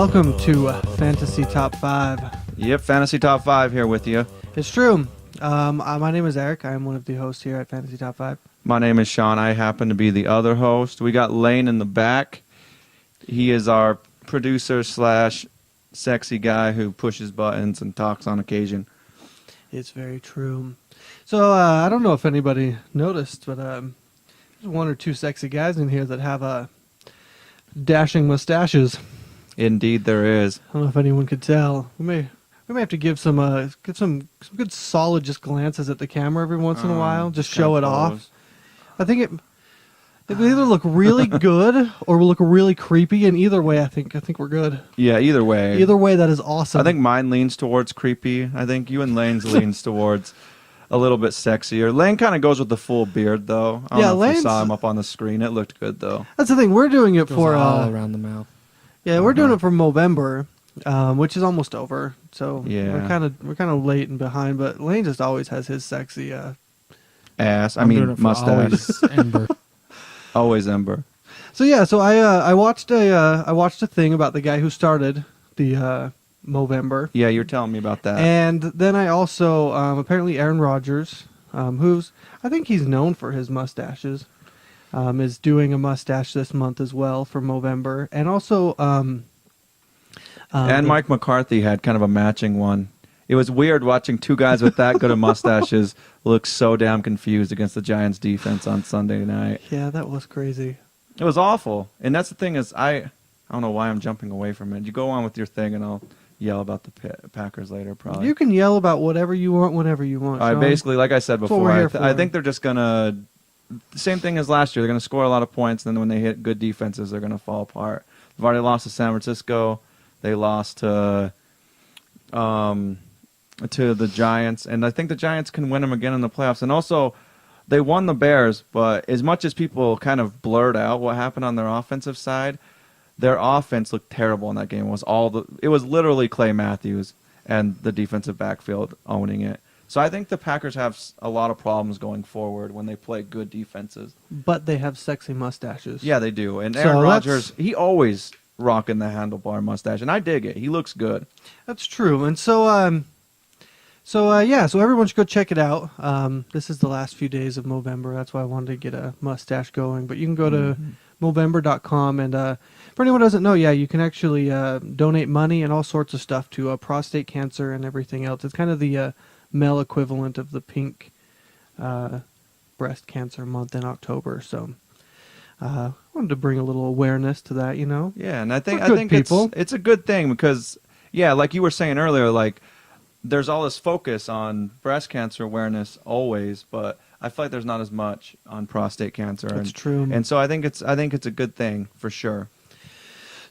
Welcome to Fantasy Top 5. Yep, Fantasy Top 5 here with you. It's true. My name is Eric. I am one of the hosts here at Fantasy Top 5. My name is Sean. I happen to be the other host. We got Lane in the back. He is our producer slash sexy guy who pushes buttons and talks on occasion. It's very true. So, I don't know if anybody noticed, but there's one or two sexy guys in here that have dashing mustaches. Indeed, there is. I don't know if anyone could tell. We may have to give some good solid just glances at the camera every once in a while, just show it off. I think it will either look really good or will look really creepy, and either way, I think we're good. Yeah, either way. Either way, that is awesome. I think mine leans towards creepy. I think you and Lane's leans towards a little bit sexier. Lane kind of goes with the full beard, though. I don't know if you saw him up on the screen. It looked good, though. That's the thing. We're doing it for all around the mouth. Yeah, we're doing it for Movember, which is almost over. So yeah, we're kind of late and behind. But Lane just always has his sexy ass. I mean mustache. Always Ember. Always Ember. So yeah, so I watched a thing about the guy who started the Movember. Yeah, you're telling me about that. And then I also apparently Aaron Rodgers, who's I think he's known for his mustaches, is doing a mustache this month as well for Movember, and also and Mike McCarthy had kind of a matching one. It was weird watching two guys with that good of mustaches look so damn confused against the Giants defense on Sunday night. Yeah, that was crazy. It was awful. And that's the thing is, I don't know why I'm jumping away from it. You go on with your thing, and I'll yell about the Packers later, probably. You can yell about whatever you want, whenever you want. I basically, like I said before, I think they're just going to, same thing as last year, they're going to score a lot of points, and then when they hit good defenses, they're going to fall apart. They've already lost to San Francisco. They lost to the Giants, and I think the Giants can win them again in the playoffs. And also, they won the Bears, but as much as people kind of blurred out what happened on their offensive side, their offense looked terrible in that game. It was literally Clay Matthews and the defensive backfield owning it. So I think the Packers have a lot of problems going forward when they play good defenses. But they have sexy mustaches. Yeah, they do. And Aaron Rodgers, he always rocking the handlebar mustache, and I dig it. He looks good. That's true. And so everyone should go check it out. This is the last few days of Movember. That's why I wanted to get a mustache going. But you can go to Movember.com, and for anyone who doesn't know, you can actually donate money and all sorts of stuff to prostate cancer and everything else. It's kind of the male equivalent of the pink breast cancer month in October. So I wanted to bring a little awareness to that, you know? Yeah, and I think it's a good thing because, like you were saying earlier, like, there's all this focus on breast cancer awareness always, but I feel like there's not as much on prostate cancer. That's true. And so I think it's a good thing for sure.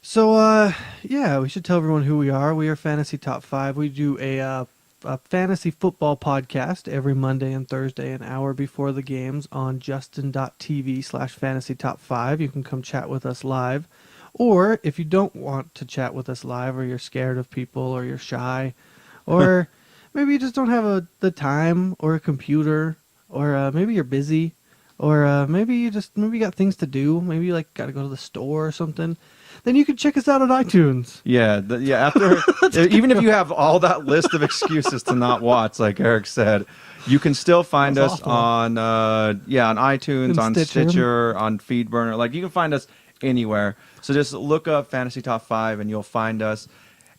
So we should tell everyone who we are. We are Fantasy Top 5. We do a fantasy football podcast every Monday and Thursday, an hour before the games on justin.tv/fantasy top 5. You can come chat with us live. Or if you don't want to chat with us live, or you're scared of people, or you're shy, or maybe you just don't have the time or a computer, or maybe you're busy, or maybe you got things to do. Maybe you got to go to the store or something. Then you can check us out on iTunes. Yeah, after even if you have all that list of excuses to not watch, like Eric said, you can still find us on iTunes, on Stitcher, on FeedBurner. Like, you can find us anywhere. So just look up Fantasy Top 5 and you'll find us.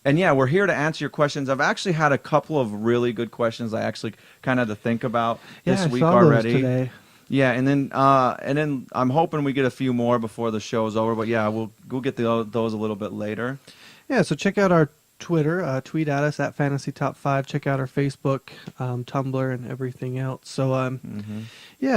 And we're here to answer your questions. I've actually had a couple of really good questions I actually kind of had to think about this week already. Those today. Yeah, and then I'm hoping we get a few more before the show's over. But we'll get those a little bit later. Yeah, so check out our Twitter. Tweet at us at Fantasy Top 5. Check out our Facebook, Tumblr, and everything else. So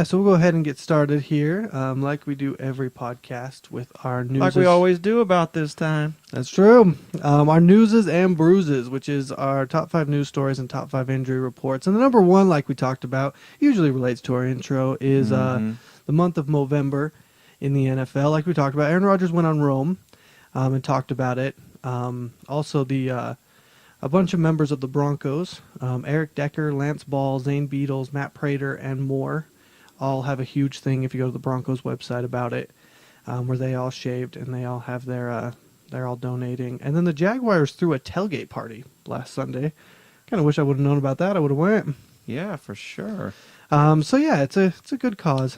so we'll go ahead and get started here, like we do every podcast with our news. Like we always do about this time. That's true. Our newses and bruises, which is our top 5 news stories and top 5 injury reports. And the number one, like we talked about, usually relates to our intro, is the month of Movember in the NFL. Like we talked about, Aaron Rodgers went on Rome and talked about it. Also, a bunch of members of the Broncos, Eric Decker, Lance Ball, Zane Beadles, Matt Prater, and more, all have a huge thing if you go to the Broncos website about it, where they all shaved and they all have their They're all donating. And then the Jaguars threw a tailgate party last Sunday. Kind of wish I would have known about that. I would have went. Yeah, for sure. So yeah, it's a good cause.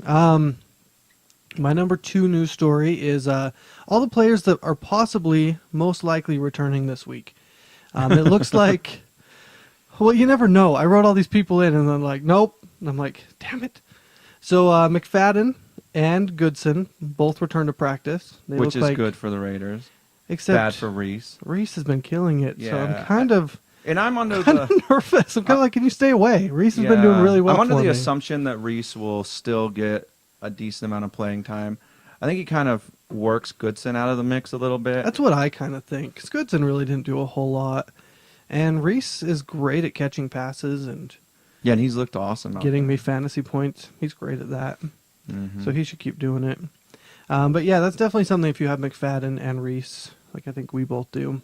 My number 2 news story is all the players that are possibly most likely returning this week. It looks like, well, you never know. I wrote all these people in, and then like, nope. And I'm like, damn it. So McFadden and Goodson both returned to practice. They Which look is like, good for the Raiders. except Bad for Reese. Reese has been killing it, so Yeah. I'm kind of And I'm under nervous. I'm kind of like, can you stay away? Reese has been doing really well. I'm under for the me. assumption that Reese will still get a decent amount of playing time. I think he kind of works Goodson out of the mix a little bit. That's what I kind of think. Because Goodson really didn't do a whole lot. And Reese is great at catching passes and Yeah, and he's looked awesome. getting me fantasy points. He's great at that. Mm-hmm. So he should keep doing it. But yeah, that's definitely something if you have McFadden and Reese, like I think we both do,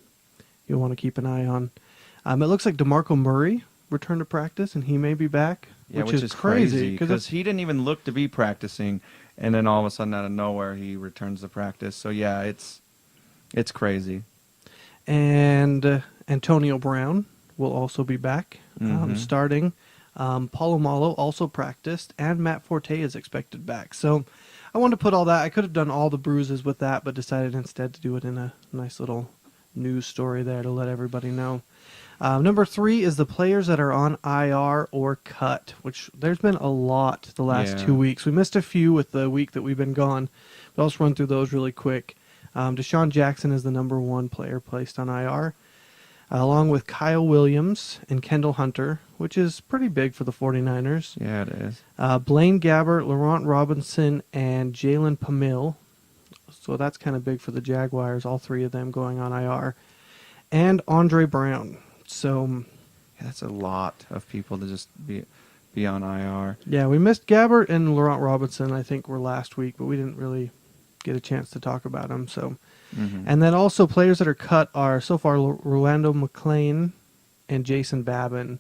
you'll want to keep an eye on. It looks like DeMarco Murray returned to practice, and he may be back, which is crazy. Because he didn't even look to be practicing, and then all of a sudden out of nowhere he returns to practice. So yeah, it's crazy. And Antonio Brown will also be back Mhm. starting. Palomalo also practiced, and Matt Forte is expected back. So I wanted to put all that. I could have done all the bruises with that, but decided instead to do it in a nice little news story there to let everybody know. Number 3 is the players that are on IR or cut, which there's been a lot the last 2 weeks. We missed a few with the week that we've been gone, but I'll just run through those really quick. Deshaun Jackson is the number 1 player placed on IR, along with Kyle Williams and Kendall Hunter, which is pretty big for the 49ers. Yeah, it is. Blaine Gabbert, Laurent Robinson, and Jalen Pamil. So that's kind of big for the Jaguars, all 3 of them going on IR. And Andre Brown. So Yeah, that's a lot of people to just be on IR. yeah, we missed Gabbert and Laurent Robinson, I think, were last week, but we didn't really get a chance to talk about them. So, Mm-hmm. and then also players that are cut are so far Rolando McClain and Jason Babin,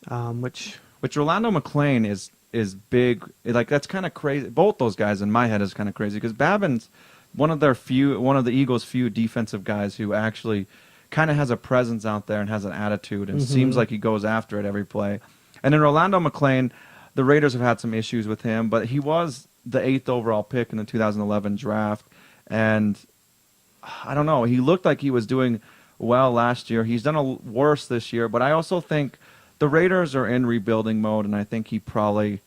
which Rolando McClain is big. Like, that's kind of crazy. Both those guys in my head is kind of crazy because Babin's one of the Eagles' few defensive guys who actually kind of has a presence out there and has an attitude and seems like he goes after it every play. And then Rolando McClain, the Raiders have had some issues with him, but he was the 8th overall pick in the 2011 draft, and I don't know, he looked like he was doing well last year. He's done worse this year, but I also think the Raiders are in rebuilding mode, and I think he probably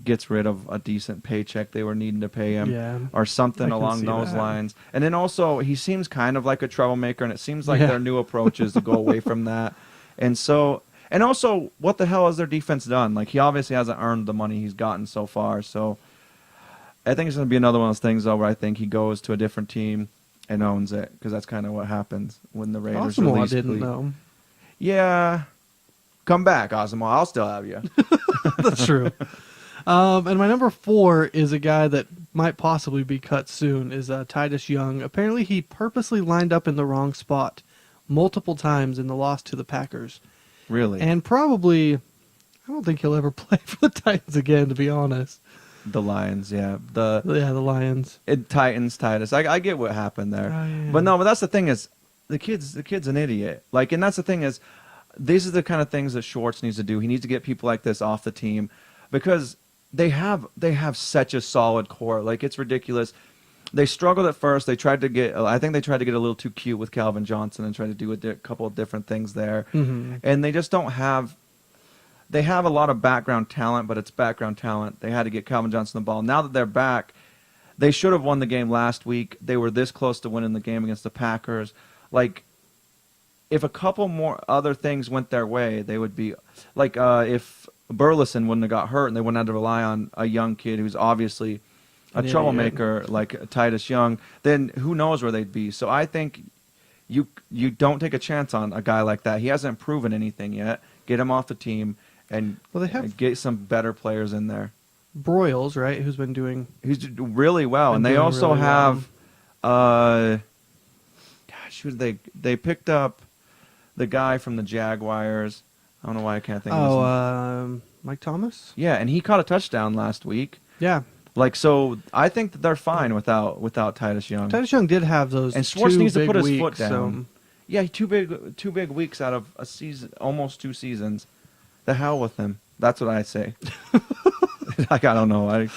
gets rid of a decent paycheck they were needing to pay him, Yeah, or something I can along see those that. lines. And then also, he seems kind of like a troublemaker, and it seems like their new approach is to go away from that. And so, and also, what the hell has their defense done? Like, he obviously hasn't earned the money he's gotten so far. So, I think it's going to be another one of those things, though, where I think he goes to a different team and owns it, because that's kind of what happens when the Raiders Osmo release didn't Cleveland. know. Yeah. Come back, Osmo. I'll still have you. That's true. And my number 4 is a guy that might possibly be cut soon, is Titus Young. Apparently he purposely lined up in the wrong spot multiple times in the loss to the Packers. Really? And probably, I don't think he'll ever play for the Titans again, to be honest. The Lions, yeah. The Lions. Titus. I get what happened there. Oh, yeah. But that's the thing is, the kid's an idiot. Like, and that's the thing is, these are the kind of things that Schwartz needs to do. He needs to get people like this off the team, because they have such a solid core. Like, it's ridiculous. They struggled at first. I think they tried to get a little too cute with Calvin Johnson and try to do a couple of different things there. Mm-hmm. And they just don't have. They have a lot of background talent, but it's background talent. They had to get Calvin Johnson the ball. Now that they're back, they should have won the game last week. They were this close to winning the game against the Packers. Like, if a couple more other things went their way, they would be like if Burleson wouldn't have got hurt and they wouldn't have to rely on a young kid who's obviously a troublemaker like Titus Young, then who knows where they'd be. So I think you don't take a chance on a guy like that. He hasn't proven anything yet. Get him off the team and Well, they have get some better players in there. Broyles, right, who's been doing... He's doing really well. And they doing also really have, they picked up the guy from the Jaguars. I don't know why I can't think of his name. Mike Thomas? Yeah, and he caught a touchdown last week. Yeah. Like, so I think that they're fine without Titus Young. Titus Young did have those And Schwartz two needs to big put his weeks, foot down. Yeah, two big weeks out of a season, almost 2 seasons. The hell with him. That's what I say. Like, I don't know.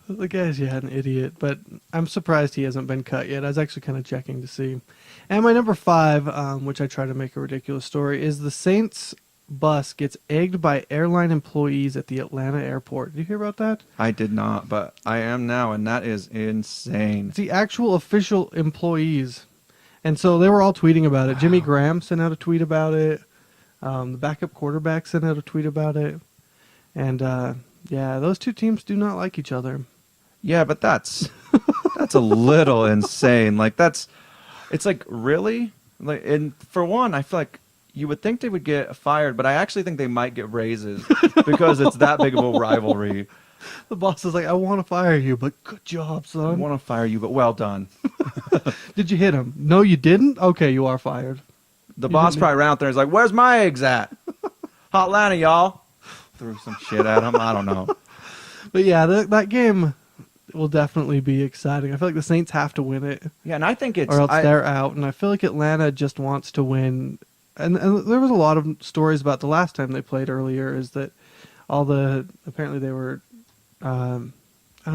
The guy's an idiot, but I'm surprised he hasn't been cut yet. I was actually kind of checking to see. And my number 5, which I try to make a ridiculous story, is the Saints bus gets egged by airline employees at the Atlanta airport. Did you hear about that? I did not, but I am now, and that is insane. It's the actual official employees. And so they were all tweeting about it. Jimmy Graham sent out a tweet about it. The backup quarterback sent out a tweet about it. And, those two teams do not like each other. Yeah, but that's a little insane. Like, it's like, really? Like, and for one, I feel like you would think they would get fired, but I actually think they might get raises because it's that big of a rivalry. The boss is like, I want to fire you, but good job, son. I want to fire you, but well done. Did you hit him? No, you didn't? Okay, you are fired. The boss probably ran out there and is like, where's my eggs at? Hot Atlanta, y'all. Threw some shit at him. I don't know. But yeah, that game will definitely be exciting. I feel like the Saints have to win it. Yeah, and I think it's... Or else they're out. And I feel like Atlanta just wants to win. And there was a lot of stories about the last time they played earlier, is that apparently they were,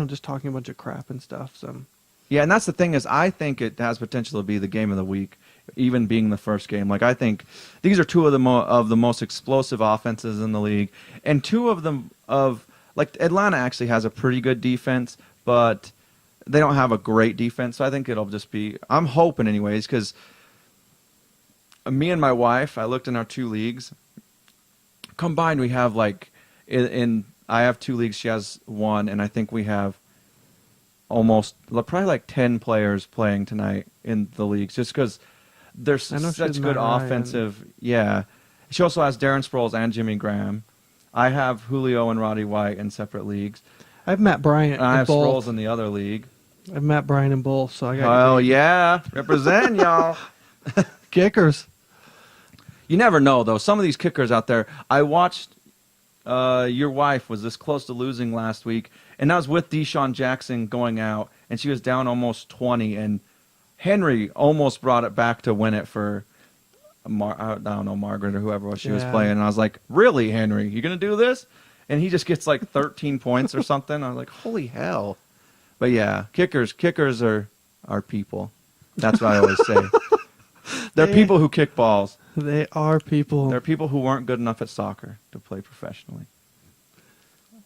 just talking a bunch of crap and stuff. So. Yeah, and that's the thing is I think it has potential to be the game of the week, even being the first game. Like, I think these are two of the most explosive offenses in the league, and two of them like Atlanta actually has a pretty good defense, but they don't have a great defense. So I think it'll just be, I'm hoping anyways, because me and my wife, I looked in our 2 leagues. Combined, we have like I have 2 leagues, she has 1, and I think we have probably like 10 players playing tonight in the leagues, just because there's such good offensive. Yeah, she also has Darren Sproles and Jimmy Graham. I have Julio and Roddy White in separate leagues. I have Matt Bryant. And I have Sproles in the other league. I have Matt Bryant in both, so I got. Oh yeah, represent y'all. Kickers. You never know though. Some of these kickers out there. I watched. Your wife was this close to losing last week, and that was with Deshaun Jackson going out, and she was down almost 20, and Henry almost brought it back to win it for, I don't know, Margaret or whoever she was playing, and I was like, really, Henry, you going to do this? And he just gets like 13 points or something. I was like, holy hell. But yeah, kickers are people. That's what I always say. They're people who kick balls. They are people. They're people who weren't good enough at soccer to play professionally.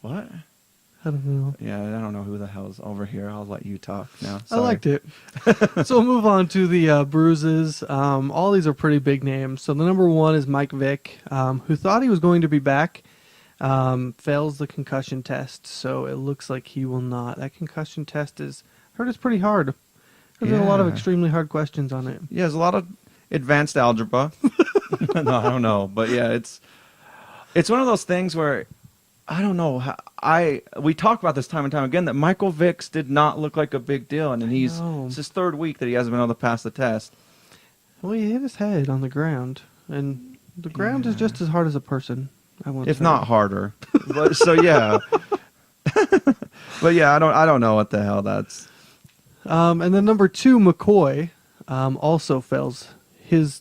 What? I don't know. Yeah, I don't know who the hell's over here. I'll let you talk now. Sorry. I liked it. So we'll move on to the bruises. All these are pretty big names. So the number 1 is Mike Vick, who thought he was going to be back. Fails the concussion test, so it looks like he will not. That concussion test is pretty hard. There's a lot of extremely hard questions on it. Yeah, there's a lot of advanced algebra. No, I don't know, but yeah, it's one of those things where I don't know. We talk about this time and time again that Michael Vick's did not look like a big deal, and it's his 3rd week that he hasn't been able to pass the test. Well, he hit his head on the ground, and the ground is just as hard as a person. If not harder. But so yeah. But yeah, I don't know what the hell that's. And then number 2, McCoy, also fails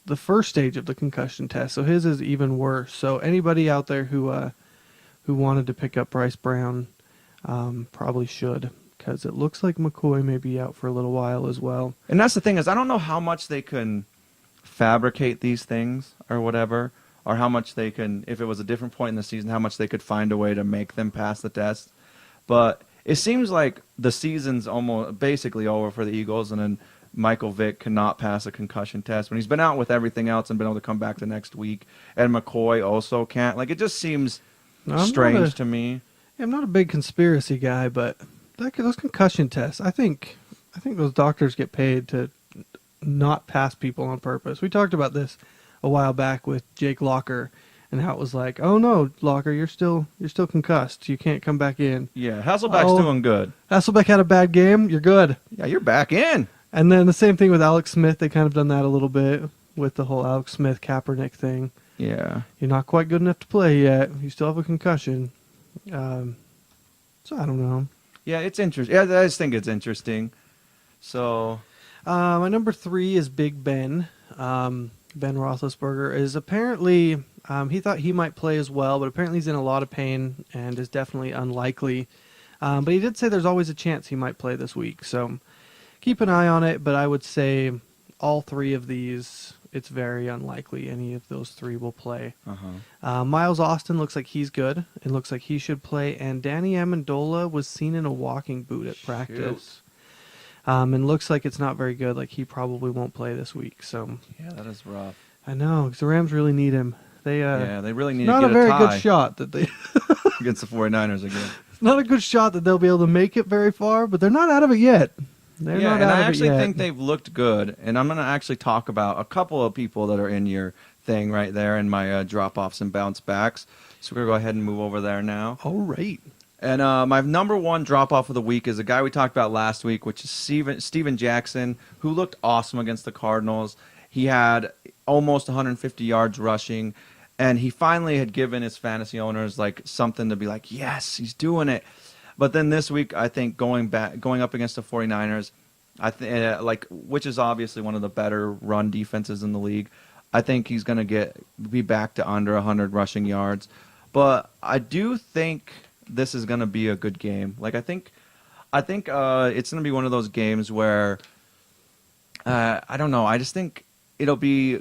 the first stage of the concussion test. So his is even worse. So anybody out there who wanted to pick up Bryce Brown, probably should, because it looks like McCoy may be out for a little while as well. And that's the thing is, I don't know how much they can fabricate these things or whatever, or how much they can, if it was a different point in the season, how much they could find a way to make them pass the test. But it seems like the season's almost basically over for the Eagles, and then Michael Vick cannot pass a concussion test when he's been out with everything else and been able to come back the next week. And McCoy also can't. Like, it just seems strange to me. I'm not a big conspiracy guy, but those concussion tests, I think those doctors get paid to not pass people on purpose. We talked about this a while back with Jake Locker, and how it was like, oh no, Locker, you're still concussed. You can't come back in. Yeah, Hasselbeck's doing good. Hasselbeck had a bad game. You're good. Yeah, you're back in. And then the same thing with Alex Smith. They kind of done that a little bit with the whole Alex Smith Kaepernick thing. Yeah. You're not quite good enough to play yet. You still have a concussion. So I don't know. Yeah, it's interesting. Yeah, I just think it's interesting. So, My number 3 is Big Ben. Ben Roethlisberger is apparently, he thought he might play as well, but apparently he's in a lot of pain and is definitely unlikely. But he did say there's always a chance he might play this week, so keep an eye on it. But I would say all 3 of these, it's very unlikely any of those 3 will play. Miles Austin looks like he's good. It looks like he should play. And Danny Amendola was seen in a walking boot at practice. And looks like it's not very good. Like he probably won't play this week. So yeah, that is rough. I know, because the Rams really need him. They they really need not to get a very a tie good shot that they. against the 49ers again. It's not a good shot that they'll be able to make it very far, but they're not out of it yet. They're Yeah, not and out I of it actually yet. think they've looked good. And I'm going to actually talk about a couple of people that are in your thing right there in my drop-offs and bounce-backs. So we're going to go ahead and move over there now. All right. And my number 1 drop-off of the week is a guy we talked about last week, which is Steven Jackson, who looked awesome against the Cardinals. He had almost 150 yards rushing, and he finally had given his fantasy owners like something to be like, yes, he's doing it. But then this week, I think going up against the 49ers, which is obviously one of the better run defenses in the league, I think he's going to be back to under 100 rushing yards. But I do think this is going to be a good game. Like I think it's going to be one of those games where I don't know. I just think it'll be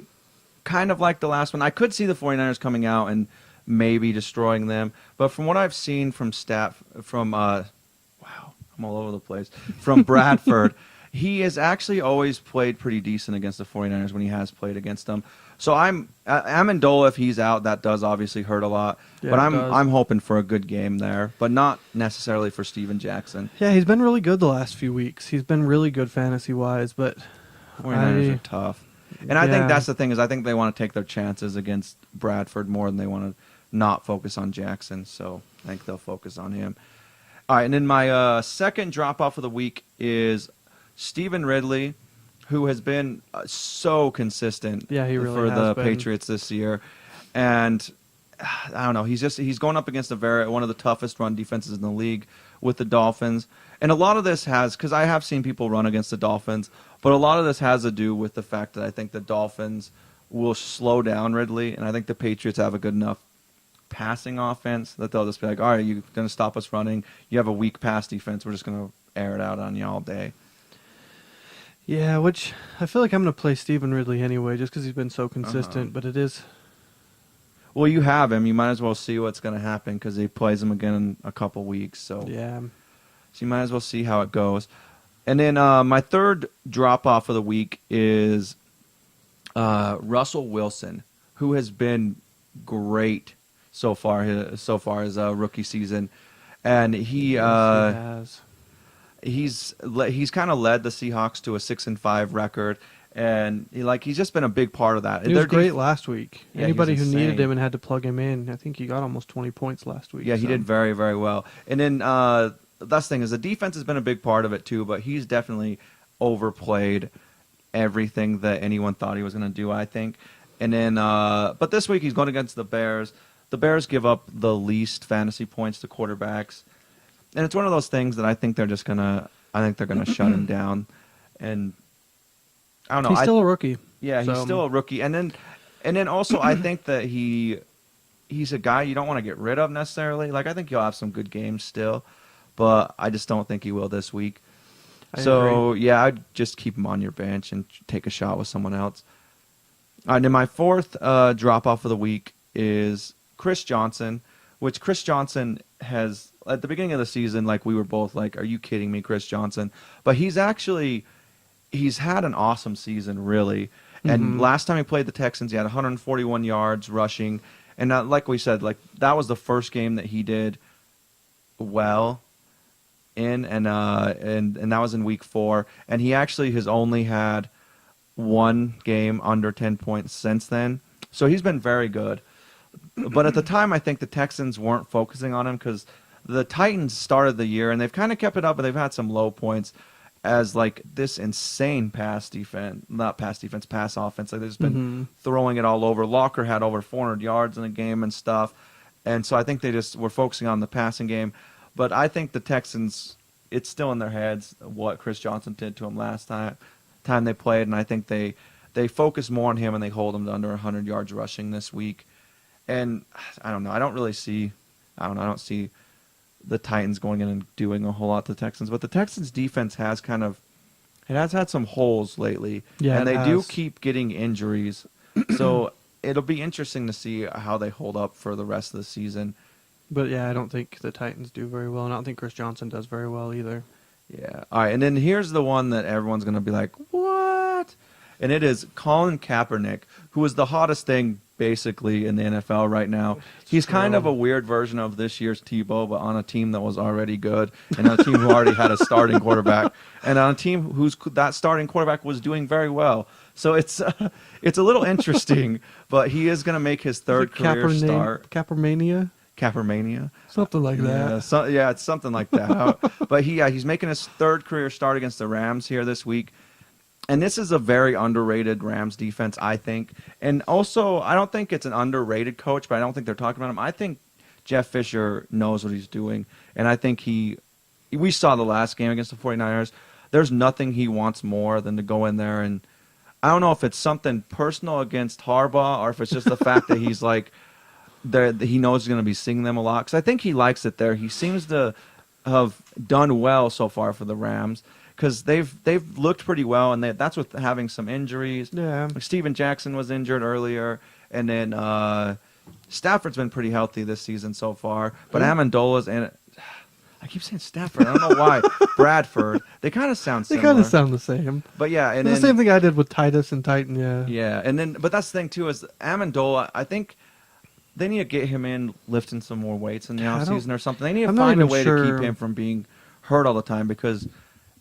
kind of like the last one. I could see the 49ers coming out and maybe destroying them, but from what I've seen from wow, I'm all over the place. From Bradford, he has actually always played pretty decent against the 49ers when he has played against them. So Amendola, if he's out, that does obviously hurt a lot. Yeah, but it I'm does. I'm hoping for a good game there, but not necessarily for Steven Jackson. Yeah, he's been really good the last few weeks. He's been really good fantasy-wise, but 49ers are tough. And I Yeah. think that's the thing is I think they want to take their chances against Bradford more than they want to not focus on Jackson. So I think they'll focus on him. All right, and then my second drop-off of the week is Stephen Ridley, who has been so consistent Yeah, he really for has the been. Patriots this year. And I don't know, he's going up against one of the toughest run defenses in the league with the Dolphins. And a lot of this because I have seen people run against the Dolphins, but a lot of this has to do with the fact that I think the Dolphins will slow down Ridley, and I think the Patriots have a good enough passing offense that they'll just be like, all right, you're going to stop us running. You have a weak pass defense. We're just going to air it out on you all day. yeah, which I feel like I'm going to play Stephen Ridley anyway, just because he's been so consistent. But it is. Well, you have him. You might as well see what's going to happen because he plays him again in a couple weeks. So Yeah. you might as well see how it goes. And then my third drop-off of the week is Russell Wilson, who has been great so far his rookie season. And he has. he's kind of led the Seahawks to a 6-5 record. And he's just been a big part of that. He was great last week. Yeah, Anybody he who was needed insane. him and had to plug him in, I think he got almost 20 points last week. Yeah, he so. did very, very well. And then that's the thing is the defense has been a big part of it too, but he's definitely overplayed everything that anyone thought he was going to do, I think. And then, but this week he's going against the Bears. The Bears give up the least fantasy points to quarterbacks, and it's one of those things that I think they're gonna shut him down. And I don't know. He's still a rookie. Yeah, he's so- still a rookie, and then also I think that he's a guy you don't want to get rid of necessarily. Like I think he'll have some good games still, but I just don't think he will this week. I So yeah, I'd just keep him on your bench and take a shot with someone else. All right, and my fourth drop off of the week is Chris Johnson, which Chris Johnson has at the beginning of the season, like we were both like, "Are you kidding me, Chris Johnson?" But he's had an awesome season, really. And last time he played the Texans, he had 141 yards rushing, and like we said, like that was the first game that he did well in, and that was in week 4, and he actually has only had one game under 10 points since then, so he's been very good. But at the time, I think the Texans weren't focusing on him because the Titans started the year, and they've kind of kept it up, but they've had some low points as like this insane pass offense. Like they've just been throwing it all over. Locker had over 400 yards in the game and stuff, and so I think they just were focusing on the passing game. But I think the Texans it's still in their heads what Chris Johnson did to him last time they played, and I think they focus more on him and they hold him to under 100 yards rushing this week. And I don't know. I don't see the Titans going in and doing a whole lot to the Texans, but the Texans defense has had some holes lately, and they do keep getting injuries. So it'll be interesting to see how they hold up for the rest of the season. But yeah, I don't think the Titans do very well, and I don't think Chris Johnson does very well either. Yeah. All right, and then here's the one that everyone's going to be like, what? And it is Colin Kaepernick, who is the hottest thing basically in the NFL right now. He's kind of a weird version of this year's Tebow, but on a team that was already good, and on a team who already had a starting quarterback, and on a team that starting quarterback was doing very well. So it's a little interesting, but he is going to make his third career start. Cappermania, something like that. Yeah, it's something like that. But he's making his third career start against the Rams here this week. And this is a very underrated Rams defense, I think. And also, I don't think it's an underrated coach, but I don't think they're talking about him. I think Jeff Fisher knows what he's doing. And I think we saw the last game against the 49ers. There's nothing he wants more than to go in there. And I don't know if it's something personal against Harbaugh or if it's just the fact that he's like, he knows he's going to be seeing them a lot. Because I think he likes it there. He seems to have done well so far for the Rams. Because they've looked pretty well, and that's with having some injuries. Yeah. Like Steven Jackson was injured earlier, and then Stafford's been pretty healthy this season so far. But Amendola's and I keep saying Stafford. I don't know why. Bradford. They kind of sound similar. They kind of sound the same. But yeah, and the same thing I did with Titus and Titan. Yeah. Yeah, and then but that's the thing too is Amendola. I think they need to get him in lifting some more weights in the offseason or something. They need to find a way to keep him from being hurt all the time because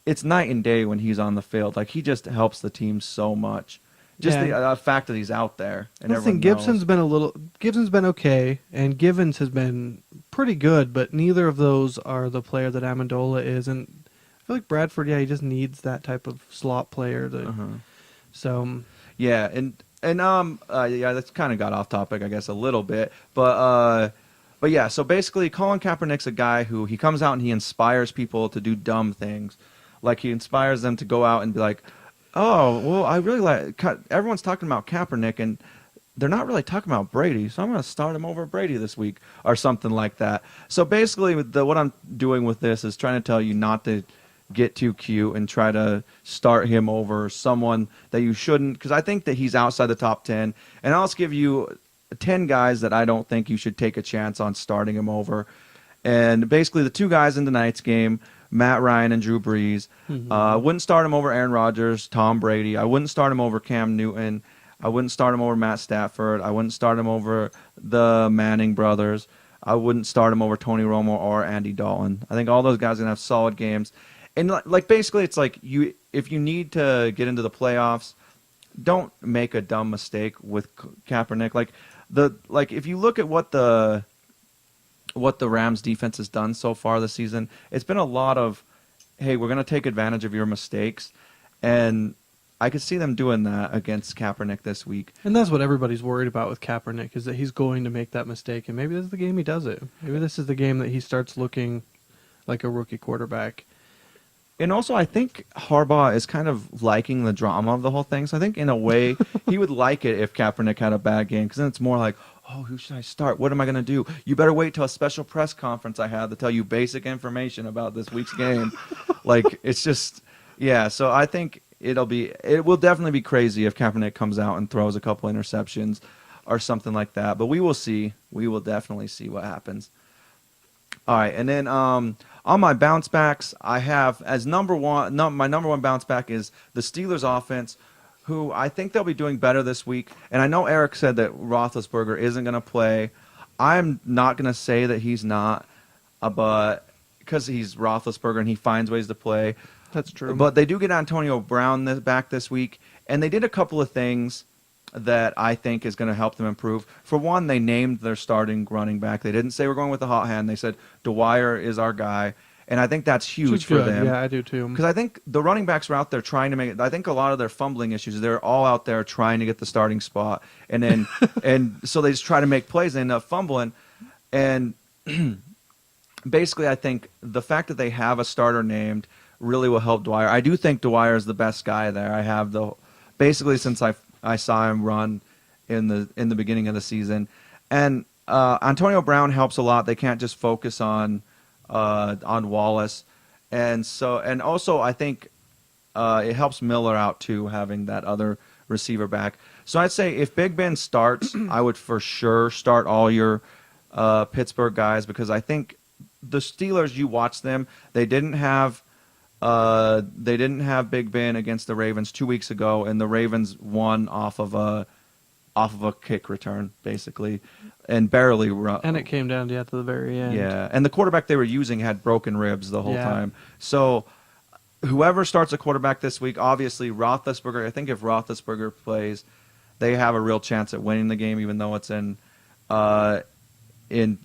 it's night and day when he's on the field. Like, he just helps the team so much. Just the fact that he's out there. And I think Gibson's been okay, and Givens has been pretty good, but neither of those are the player that Amendola is. And I feel like Bradford, he just needs that type of slot player. So yeah, and that's kind of got off topic, I guess, a little bit, but yeah. So basically, Colin Kaepernick's a guy who he comes out and he inspires people to do dumb things. Like, he inspires them to go out and be like, oh, well, I really like... Everyone's talking about Kaepernick, and they're not really talking about Brady, so I'm going to start him over Brady this week, or something like that. So basically, what I'm doing with this is trying to tell you not to get too cute and try to start him over someone that you shouldn't, because I think that he's outside the top 10. And I'll just give you 10 guys that I don't think you should take a chance on starting him over. And basically, the two guys in tonight's game... Matt Ryan and Drew Brees. I wouldn't start him over Aaron Rodgers, Tom Brady. I wouldn't start him over Cam Newton. I wouldn't start him over Matt Stafford. I wouldn't start him over the Manning brothers. I wouldn't start him over Tony Romo or Andy Dalton. I think all those guys are going to have solid games. And like basically, it's like if you need to get into the playoffs, don't make a dumb mistake with Kaepernick. Like if you look at what the Rams defense has done so far this season, it's been a lot of, hey, we're going to take advantage of your mistakes. And I could see them doing that against Kaepernick this week. And that's what everybody's worried about with Kaepernick, is that he's going to make that mistake. And maybe this is the game he does it. Maybe this is the game that he starts looking like a rookie quarterback. And also, I think Harbaugh is kind of liking the drama of the whole thing. So I think, in a way, he would like it if Kaepernick had a bad game, because then it's more like, oh, who should I start? What am I going to do? You better wait till a special press conference I have to tell you basic information about this week's game. Like, it's just, yeah. So I think it will definitely be crazy if Kaepernick comes out and throws a couple interceptions or something like that. But we will see. We will definitely see what happens. All right, and then on my bounce backs, I have as my number one bounce back is the Steelers offense, who I think they'll be doing better this week. And I know Eric said that Roethlisberger isn't going to play. I'm not going to say that he's not, but because he's Roethlisberger and he finds ways to play. That's true. But they do get Antonio Brown back this week, and they did a couple of things that I think is going to help them improve. For one, they named their starting running back. They didn't say we're going with the hot hand. They said Dwyer is our guy. And I think that's huge for them. Yeah, I do too. Because I think the running backs were out there trying to make it. I think a lot of their fumbling issues, they're all out there trying to get the starting spot. And then and so they just try to make plays and end up fumbling. And basically, I think the fact that they have a starter named really will help Dwyer. I do think Dwyer is the best guy there. I have basically since I saw him run in the beginning of the season, and Antonio Brown helps a lot. They can't just focus on Wallace, and also I think it helps Miller out too, having that other receiver back. So I'd say if Big Ben starts, I would for sure start all your Pittsburgh guys, because I think the Steelers, you watch them, they didn't have Big Ben against the Ravens 2 weeks ago, and the Ravens won off of a kick return basically, and barely. And it came down to the very end. Yeah, and the quarterback they were using had broken ribs the whole time. So whoever starts a quarterback this week, obviously Roethlisberger. I think if Roethlisberger plays, they have a real chance at winning the game, even though it's in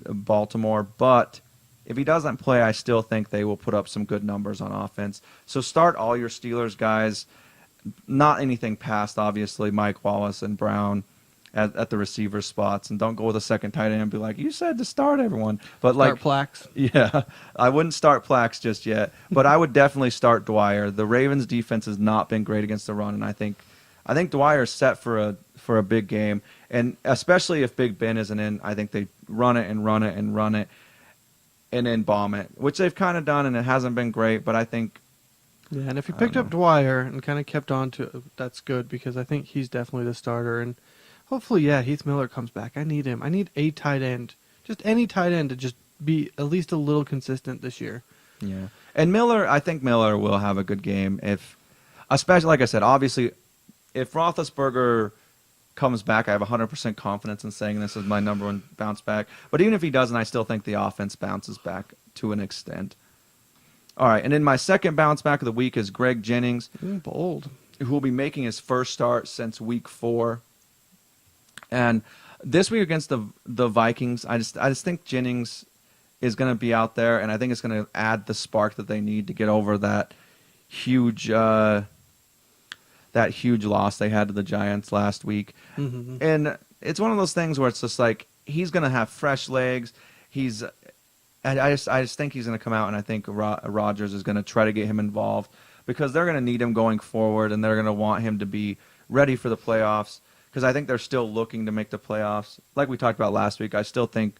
Baltimore. But if he doesn't play, I still think they will put up some good numbers on offense. So start all your Steelers guys, not anything past, obviously, Mike Wallace and Brown at the receiver spots. And don't go with a second tight end and be like, you said to start everyone. But start Plax. Yeah, I wouldn't start Plax just yet. But I would definitely start Dwyer. The Ravens' defense has not been great against the run, and I think Dwyer's set for a big game. And especially if Big Ben isn't in, I think they run it and run it and run it, and then bomb it, which they've kind of done, and it hasn't been great, but I think... Yeah, and if you picked up Dwyer and kind of kept on to it, that's good, because I think he's definitely the starter, and hopefully, Heath Miller comes back. I need him. I need a tight end, just any tight end, to just be at least a little consistent this year. Yeah, and Miller, I think Miller will have a good game, especially, like I said, obviously, if Roethlisberger comes back, I have 100% confidence in saying this is my number one bounce back. But even if he doesn't, I still think the offense bounces back to an extent. All right, and then my second bounce back of the week is Greg Jennings, bold, who will be making his first start since week 4. And this week against the Vikings, I just think Jennings is going to be out there, and I think it's going to add the spark that they need to get over that huge loss they had to the Giants last week. Mm-hmm. And it's one of those things where it's just like he's going to have fresh legs. I just think he's going to come out, and I think Rodgers is going to try to get him involved, because they're going to need him going forward, and they're going to want him to be ready for the playoffs, because I think they're still looking to make the playoffs. Like we talked about last week, I still think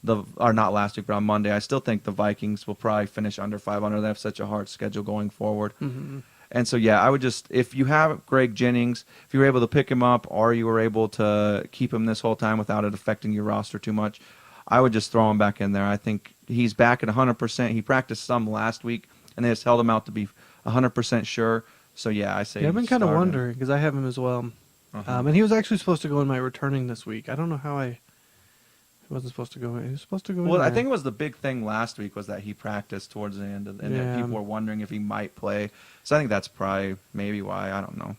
not last week, but on Monday, I still think the Vikings will probably finish under 500. They have such a hard schedule going forward. Mm-hmm. And so, I would just, if you have Greg Jennings, if you were able to pick him up, or you were able to keep him this whole time without it affecting your roster too much, I would just throw him back in there. I think he's back at 100%. He practiced some last week, and they just held him out to be 100% sure. So, I say I've been kind of wondering, because I have him as well. Uh-huh. And he was actually supposed to go in my returning this week. I don't know how he wasn't supposed to go in. He was supposed to go in. Well, there. I think it was the big thing last week was that he practiced towards the end, and people were wondering if he might play. So I think that's probably maybe why. I don't know.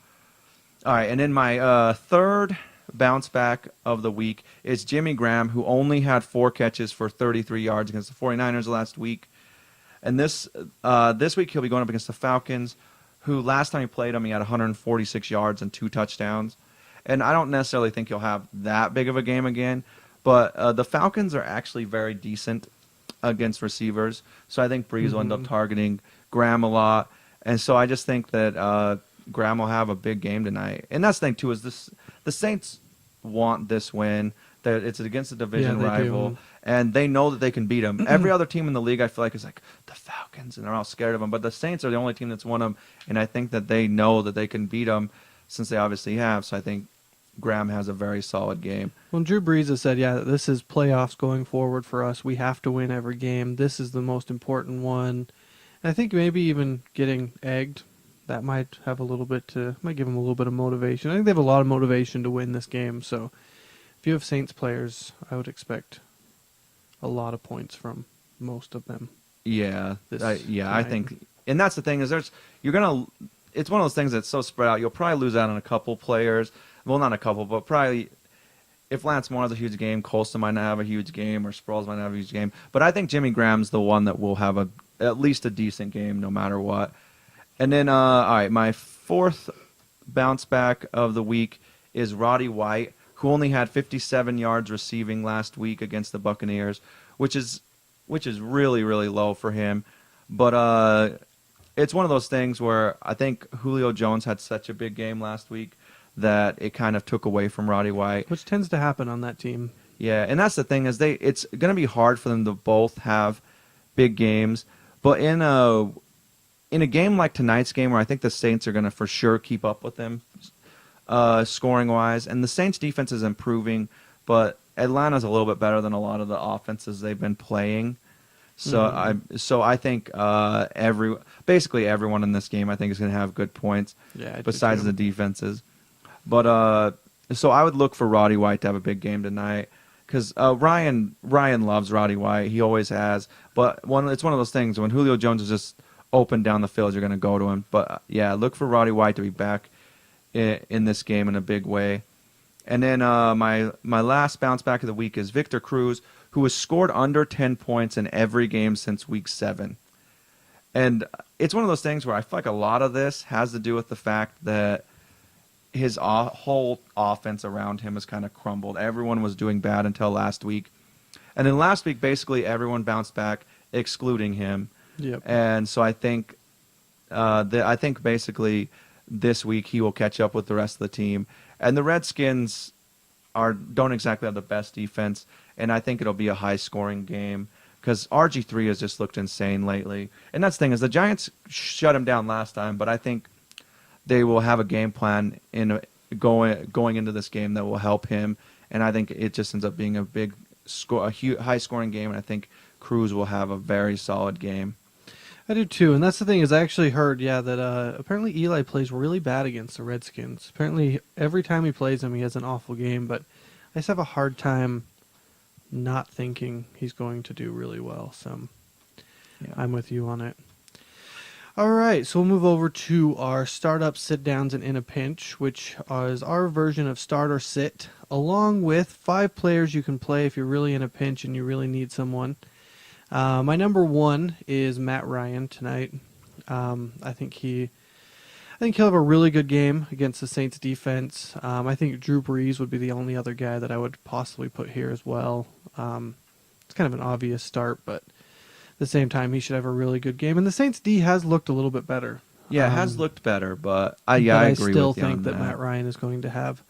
All right, and then my third bounce back of the week is Jimmy Graham, who only had 4 catches for 33 yards against the 49ers last week. And this week he'll be going up against the Falcons, who last time he played them, he had 146 yards and 2 touchdowns. And I don't necessarily think he'll have that big of a game again, but the Falcons are actually very decent against receivers. So I think Breeze will end up targeting Graham a lot. And so I just think that Graham will have a big game tonight. And that's the thing, too, is the Saints want this win. That it's against a division rival, and they know that they can beat them. Every other team in the league, I feel like, is like the Falcons, and they're all scared of them. But the Saints are the only team that's won them, and I think that they know that they can beat them, since they obviously have. So I think Graham has a very solid game. Well, Drew Brees has said, this is playoffs going forward for us. We have to win every game. This is the most important one. And I think maybe even getting egged, that might have a little bit might give them a little bit of motivation. I think they have a lot of motivation to win this game, so if you have Saints players, I would expect a lot of points from most of them. Yeah, I think, and that's the thing is it's one of those things that's so spread out. You'll probably lose out on a couple players. Well, not a couple, but probably if Lance Moore has a huge game, Colston might not have a huge game, or Sproles might not have a huge game. But I think Jimmy Graham's the one that will have at least a decent game no matter what. And then, all right, my fourth bounce back of the week is Roddy White, who only had 57 yards receiving last week against the Buccaneers, which is which is really, really low for him. But it's one of those things where I think Julio Jones had such a big game last week that it kind of took away from Roddy White. Which tends to happen on that team. Yeah, and that's the thing is it's going to be hard for them to both have big games. But in a game like tonight's game where I think the Saints are going to for sure keep up with them scoring-wise, and the Saints' defense is improving, but Atlanta's a little bit better than a lot of the offenses they've been playing. So I think basically everyone in this game I think is going to have good points. Yeah, besides the defenses. But so I would look for Roddy White to have a big game tonight because Ryan loves Roddy White. He always has. But it's one of those things when Julio Jones is just open down the field, you're going to go to him. But yeah, look for Roddy White to be back in this game in a big way. And then my last bounce back of the week is Victor Cruz, who has scored under 10 points in every game since week 7. And it's one of those things where I feel like a lot of this has to do with the fact that his whole offense around him has kind of crumbled. Everyone was doing bad until last week. And then last week, basically everyone bounced back, excluding him. Yep. And so I think basically this week he will catch up with the rest of the team. And the Redskins don't exactly have the best defense, and I think it'll be a high-scoring game because RG3 has just looked insane lately. And that's the thing is the Giants shut him down last time, but I think they will have a game plan going into this game that will help him, and I think it just ends up being a high-scoring game, and I think Cruz will have a very solid game. I do too, and that's the thing is I actually heard, that apparently Eli plays really bad against the Redskins. Apparently every time he plays them, he has an awful game, but I just have a hard time not thinking he's going to do really well. So yeah. I'm with you on it. All right, so we'll move over to our startup, sit-downs, and in a pinch, which is our version of start or sit, along with 5 players you can play if you're really in a pinch and you really need someone. My number 1 is Matt Ryan tonight. I think he'll have a really good game against the Saints defense. I think Drew Brees would be the only other guy that I would possibly put here as well. It's kind of an obvious start, but at the same time, he should have a really good game. And the Saints D has looked a little bit better. Yeah, it has looked better, but I agree with you. I still think that Matt Ryan is going to have.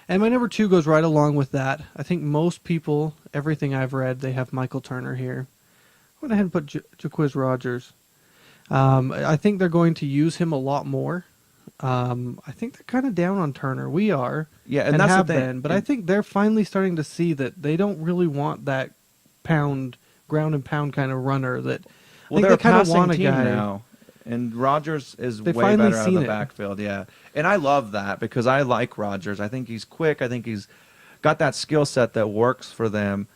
And my number 2 goes right along with that. I think most people, everything I've read, they have Michael Turner here. I went ahead and put Jaquiz Rogers. I think they're going to use him a lot more. I think they're kind of down on Turner. We are. Yeah, and that's have the thing. Been, but I think they're finally starting to see that they don't really want that ground and pound kind of runner. That well, they're a kind of want team a guy now, and Rogers is way better out of the backfield. Yeah, and I love that because I like Rogers. I think he's quick. I think he's got that skill set that works for them.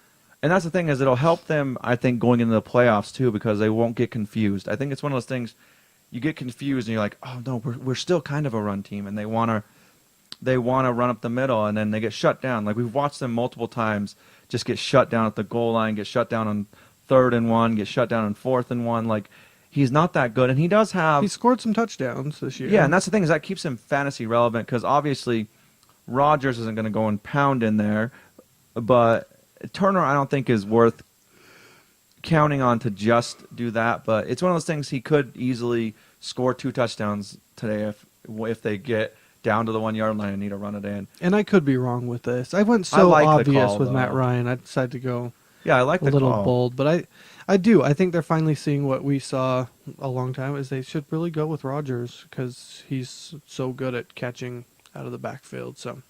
And that's the thing is it'll help them, I think, going into the playoffs too because they won't get confused. I think it's one of those things you get confused and you're like, oh no, we're still kind of a run team, and they want to run up the middle, and then they get shut down. Like we've watched them multiple times just get shut down at the goal line, get shut down on 3rd and 1, get shut down on 4th and 1. Like he's not that good, and he does have. He scored some touchdowns this year. Yeah, and that's the thing is that keeps him fantasy relevant because obviously Rodgers isn't going to go and pound in there, but Turner, I don't think, is worth counting on to just do that. But it's one of those things he could easily score 2 touchdowns today if they get down to the 1-yard line and need to run it in. And I could be wrong with this. I went so obvious with Matt Ryan. I decided to go I like a little bold. But I do. I think they're finally seeing what we saw a long time is they should really go with Rodgers because he's so good at catching out of the backfield. So.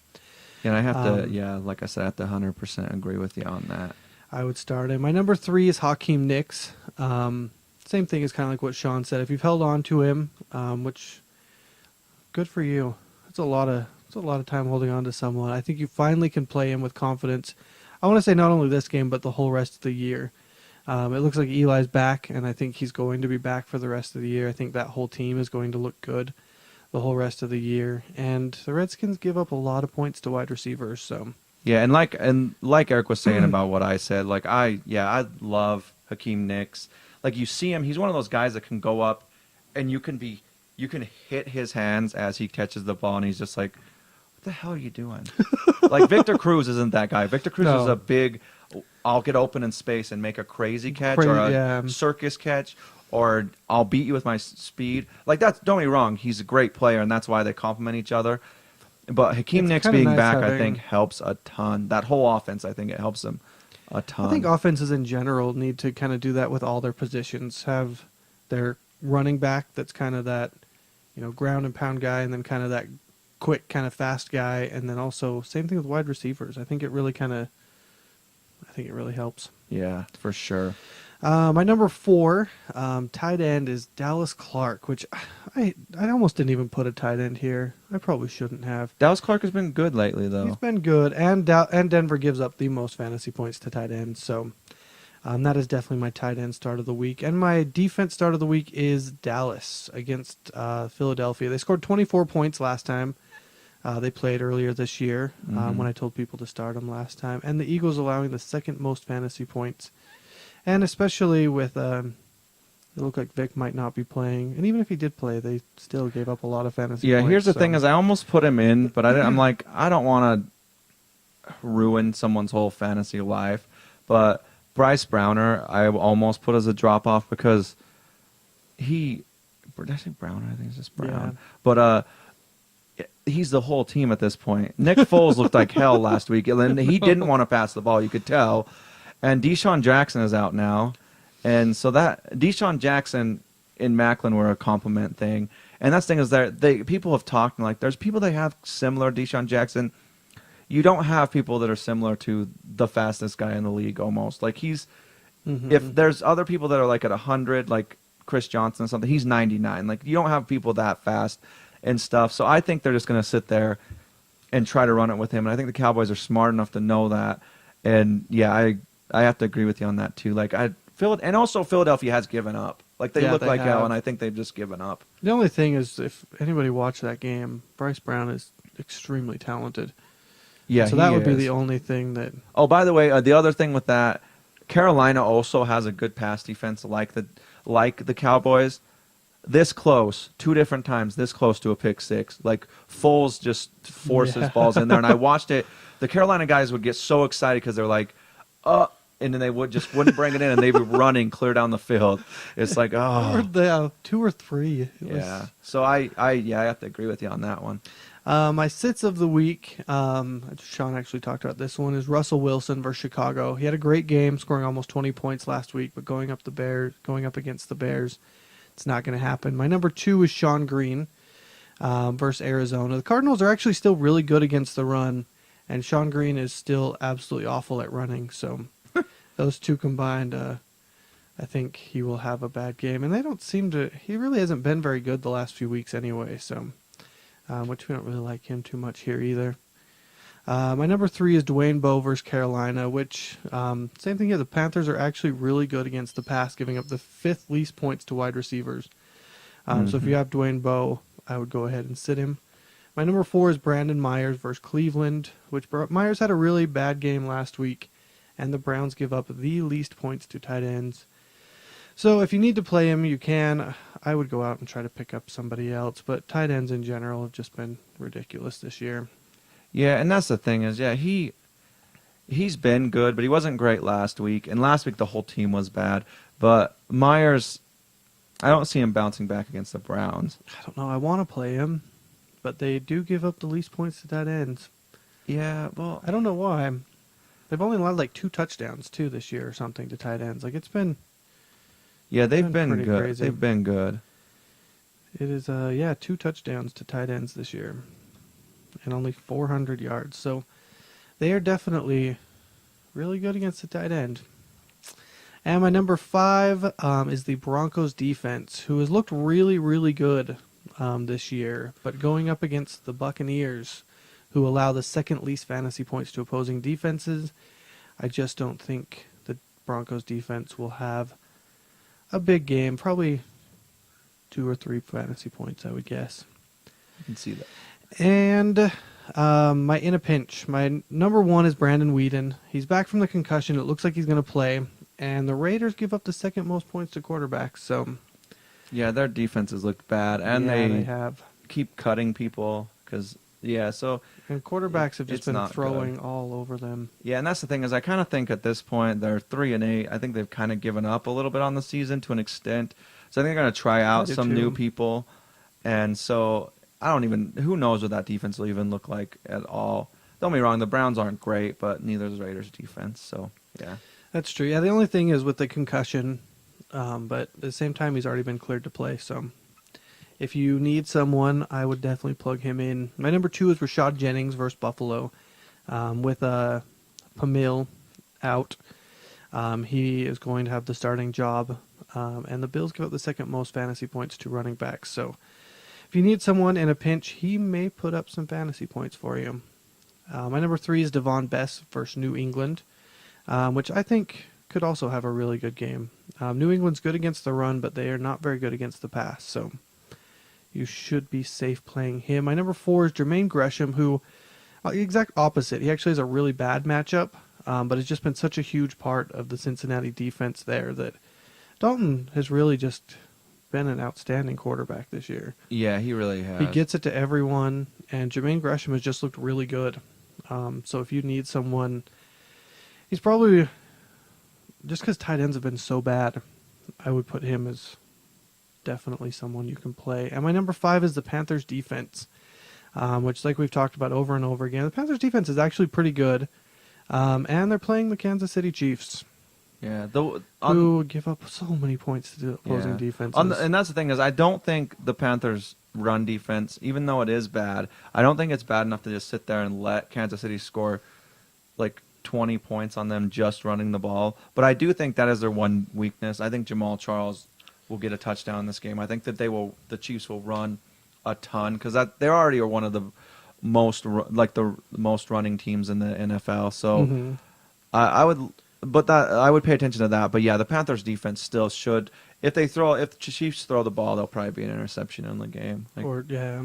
And I have to, like I said, I have to 100% agree with you on that. I would start him. My number 3 is Hakeem Nicks. Same thing as kind of like what Sean said. If you've held on to him, which good for you. It's a lot of time holding on to someone. I think you finally can play him with confidence. I want to say not only this game, but the whole rest of the year. It looks like Eli's back, and I think he's going to be back for the rest of the year. I think that whole team is going to look good the whole rest of the year, and the Redskins give up a lot of points to wide receivers. So yeah, and like Eric was saying about what I said, like I love Hakeem Nicks. Like you see him, he's one of those guys that can go up, and you can hit his hands as he catches the ball, and he's just like, what the hell are you doing? Like Victor Cruz isn't that guy. Victor Cruz is a big I'll get open in space and make a crazy catch or a circus catch, or I'll beat you with my speed. Like that's, don't get me wrong, he's a great player, and that's why they complement each other. But Hakeem Nicks being nice back, I think, helps a ton. That whole offense, I think it helps them a ton. I think offenses in general need to kind of do that with all their positions. Have their running back that's kind of that, ground and pound guy, and then kind of that quick, kind of fast guy, and then also same thing with wide receivers. I think it really helps. Yeah, for sure. My number 4 tight end is Dallas Clark, which I almost didn't even put a tight end here. I probably shouldn't have. Dallas Clark has been good lately, though. He's been good, and Denver gives up the most fantasy points to tight ends, so that is definitely my tight end start of the week. And my defense start of the week is Dallas against Philadelphia. They scored 24 points last time. They played earlier this year when I told people to start them last time. And the Eagles allowing the second most fantasy points. And especially with, it looked like Vic might not be playing. And even if he did play, they still gave up a lot of fantasy points. Yeah, here's the thing is I almost put him in, but I'm like, I don't want to ruin someone's whole fantasy life. But Bryce Browner, I almost put as a drop-off because did I say Browner? I think it's just Brown. Yeah. But he's the whole team at this point. Nick Foles looked like hell last week, and he didn't want to pass the ball, you could tell. And Deshaun Jackson is out now. And so that Deshaun Jackson in Macklin were a compliment thing. And that's the thing is that people have talked, and like there's people that have similar Deshaun Jackson. You don't have people that are similar to the fastest guy in the league almost. Like if there's other people that are like at 100, like Chris Johnson or something, he's 99. Like you don't have people that fast and stuff. So I think they're just going to sit there and try to run it with him. And I think the Cowboys are smart enough to know that. And yeah, I have to agree with you on that too. Like and also Philadelphia has given up. Like they look like hell, and I think they've just given up. The only thing is, if anybody watched that game, Bryce Brown is extremely talented. Yeah, so that would be the only thing that. Oh, by the way, the other thing with that, Carolina also has a good pass defense, like the Cowboys. This close, 2 different times, this close to a pick six. Like Foles just forces balls in there, and I watched it. The Carolina guys would get so excited because they're like, and then they wouldn't bring it in, and they'd be running clear down the field. It's like, oh, 2 or 3. Yeah. So I have to agree with you on that one. My sits of the week, Sean actually talked about this one, is Russell Wilson versus Chicago. He had a great game, scoring almost 20 points last week, but going up against the Bears, it's not going to happen. My number 2 is Sean Green versus Arizona. The Cardinals are actually still really good against the run, and Sean Green is still absolutely awful at running. So those two combined, I think he will have a bad game. And he really hasn't been very good the last few weeks anyway, so which we don't really like him too much here either. My number 3 is Dwayne Bowe versus Carolina, which, same thing here. The Panthers are actually really good against the pass, giving up the 5th least points to wide receivers. So if you have Dwayne Bowe, I would go ahead and sit him. My number 4 is Brandon Myers versus Cleveland, which Myers had a really bad game last week, and the Browns give up the least points to tight ends. So if you need to play him, you can. I would go out and try to pick up somebody else, but tight ends in general have just been ridiculous this year. Yeah, and that's the thing is, he's been good, but he wasn't great last week. And last week the whole team was bad. But Myers, I don't see him bouncing back against the Browns. I don't know. I want to play him, but they do give up the least points to tight ends. Yeah, well, I don't know why. They've only allowed like 2 touchdowns too this year or something to tight ends. Like it's been. Yeah, they've been good. Crazy. They've been good. It is 2 touchdowns to tight ends this year, and only 400 yards. So they are definitely really good against the tight end. And my number 5 is the Broncos defense, who has looked really, really good this year, but going up against the Buccaneers, who allow the 2nd least fantasy points to opposing defenses, I just don't think the Broncos defense will have a big game. Probably 2 or 3 fantasy points, I would guess. I can see that. And my in a pinch, my number 1 is Brandon Weeden. He's back from the concussion. It looks like he's going to play. And the Raiders give up the 2nd most points to quarterbacks. So, yeah, their defenses look bad, and they have keep cutting people because Yeah, so And quarterbacks have just it's been not throwing good. all over them. Yeah, and that's the thing is I kind of think at this point they're 3-8. I think they've kind of given up a little bit on the season to an extent. So I think they're going to try I out do some new too. people, and so I don't even who knows what that defense will even look like at all. Don't get me wrong, the Browns aren't great, but neither is Raiders defense. So yeah, That's true. Yeah, the only thing is with the concussion, but at the same time, he's already been cleared to play. So if you need someone, I would definitely plug him in. My number 2 is Rashad Jennings versus Buffalo, with Pamil out. He is going to have the starting job, and the Bills give up the second most fantasy points to running backs. So if you need someone in a pinch, he may put up some fantasy points for you. My number 3 is Devon Best versus New England, which I think could also have a really good game. New England's good against the run, but they are not very good against the pass. So you should be safe playing him. My number 4 is Jermaine Gresham, who, exact opposite. He actually has a really bad matchup, but has just been such a huge part of the Cincinnati defense there that Dalton has really just been an outstanding quarterback this year. yeah, he really has. He gets it to everyone, and Jermaine Gresham has just looked really good. So if you need someone, he's probably, just because tight ends have been so bad, I would put him as definitely someone you can play. And my number 5 is the Panthers defense, which, like we've talked about over and over again, the Panthers defense is actually pretty good, and they're playing the Kansas City Chiefs, Yeah, who give up so many points to the opposing defenses. And that's the thing is I don't think the Panthers' run defense, even though it is bad, I don't think it's bad enough to just sit there and let Kansas City score like 20 points on them just running the ball. But I do think that is their one weakness. I think Jamal Charles will get a touchdown in this game. I think that the Chiefs will run a ton because they already are one of the most running teams in the NFL. So I would pay attention to that. But yeah, the Panthers defense still should. If the Chiefs throw the ball, there'll probably be an interception in the game. Yeah.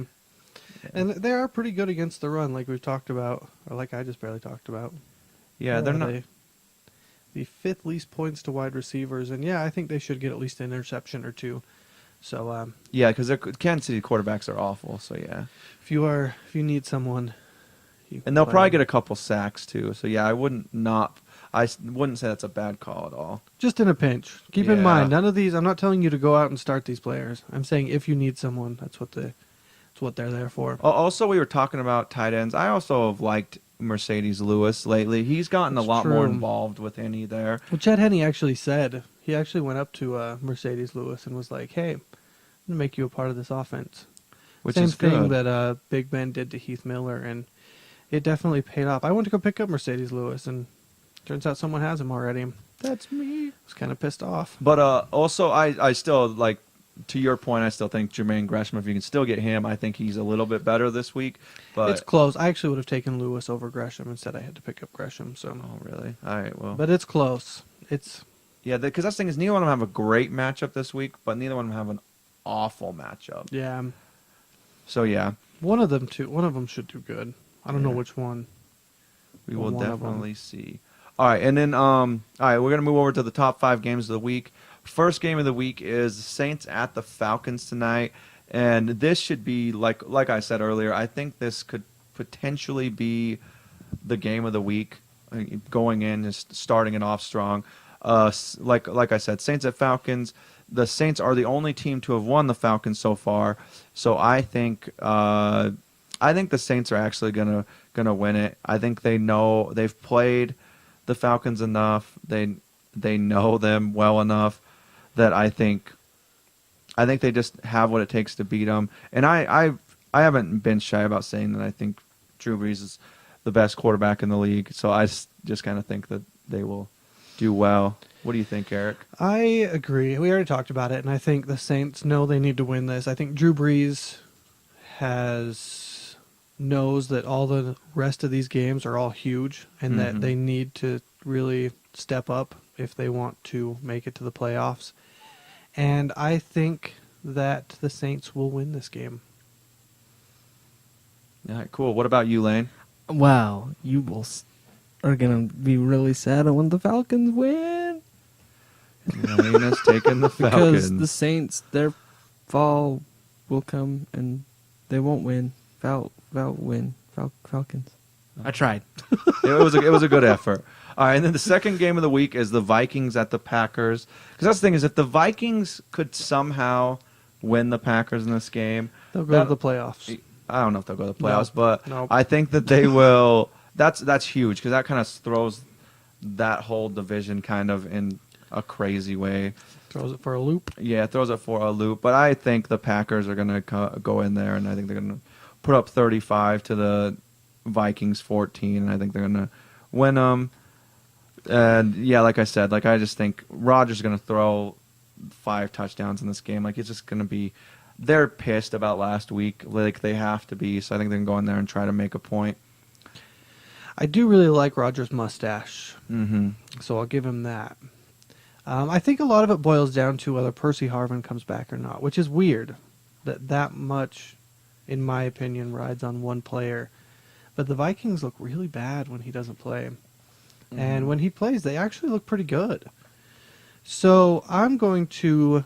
And they are pretty good against the run, like we've talked about, or like I just barely talked about. Yeah, they're not. The 5th least points to wide receivers, and yeah, I think they should get at least an interception or two. So Yeah, because Kansas City quarterbacks are awful. So yeah, if you need someone, and they'll probably get a couple sacks too. So yeah, I wouldn't say that's a bad call at all. Just in a pinch. Keep in mind, none of these. I'm not telling you to go out and start these players. I'm saying if you need someone, that's what they're there for. Also, we were talking about tight ends. I also have liked Mercedes Lewis lately. He's gotten a lot more involved with Henny there. Well, Chad Henne actually said he actually went up to Mercedes Lewis and was like, "Hey, I'm gonna make you a part of this offense." Which Same is good. thing that Big Ben did to Heath Miller, and it definitely paid off. I went to go pick up Mercedes Lewis, and turns out someone has him already. That's me. I was kind of pissed off. But also, I still like. To your point, I still think Jermaine Gresham, if you can still get him, I think he's a little bit better this week. But it's close. I actually would have taken Lewis over Gresham. Instead, I had to pick up Gresham. So. Oh, really? All right, well. But it's close. Yeah, because that's the thing is neither one of them have a great matchup this week, but neither one of them have an awful matchup. Yeah. So, yeah. One of them should do good. I don't know which one. We will definitely see. All right, and then all right, we're going to move over to the top 5 games of the week. First game of the week is the Saints at the Falcons tonight, and this should be like I said earlier. I think this could potentially be the game of the week, going in just starting it off strong. Like I said, Saints at Falcons. The Saints are the only team to have won the Falcons so far, so I think the Saints are actually gonna win it. I think they've played the Falcons enough. They know them well enough that I think they just have what it takes to beat them. And I haven't been shy about saying that I think Drew Brees is the best quarterback in the league. So I just kind of think that they will do well. What do you think, Eric? I agree. We already talked about it, and I think the Saints know they need to win this. I think Drew Brees knows that all the rest of these games are all huge, and that they need to really step up if they want to make it to the playoffs. And I think that the Saints will win this game. All right, cool. What about you, Lane? Wow, you are going to be really sad when the Falcons win. Lane is taking the Falcons. Because the Saints, their fall will come and they won't win. Falcons. I tried. It was a good effort. All right, and then the second game of the week is the Vikings at the Packers. Because that's the thing is, if the Vikings could somehow win the Packers in this game, They'll go to the playoffs. I don't know if they'll go to the playoffs, but Nope. I think that they will. That's huge because that kind of throws that whole division kind of in a crazy way. Throws it for a loop. Yeah, it throws it for a loop. But I think the Packers are going to go in there, and I think they're going to put up 35 to the Vikings 14, and I think they're going to win them. And yeah, like I said, I just think Rodgers is going to throw 5 touchdowns in this game. It's just going to be. They're pissed about last week, like they have to be. So I think they're going to go in there and try to make a point. I do really like Rodgers' mustache, Mm-hmm. so I'll give him that. I think a lot of it boils down to whether Percy Harvin comes back or not, which is weird that much, in my opinion, rides on one player. But the Vikings look really bad when he doesn't play. Mm-hmm. And when he plays, they actually look pretty good. So I'm going to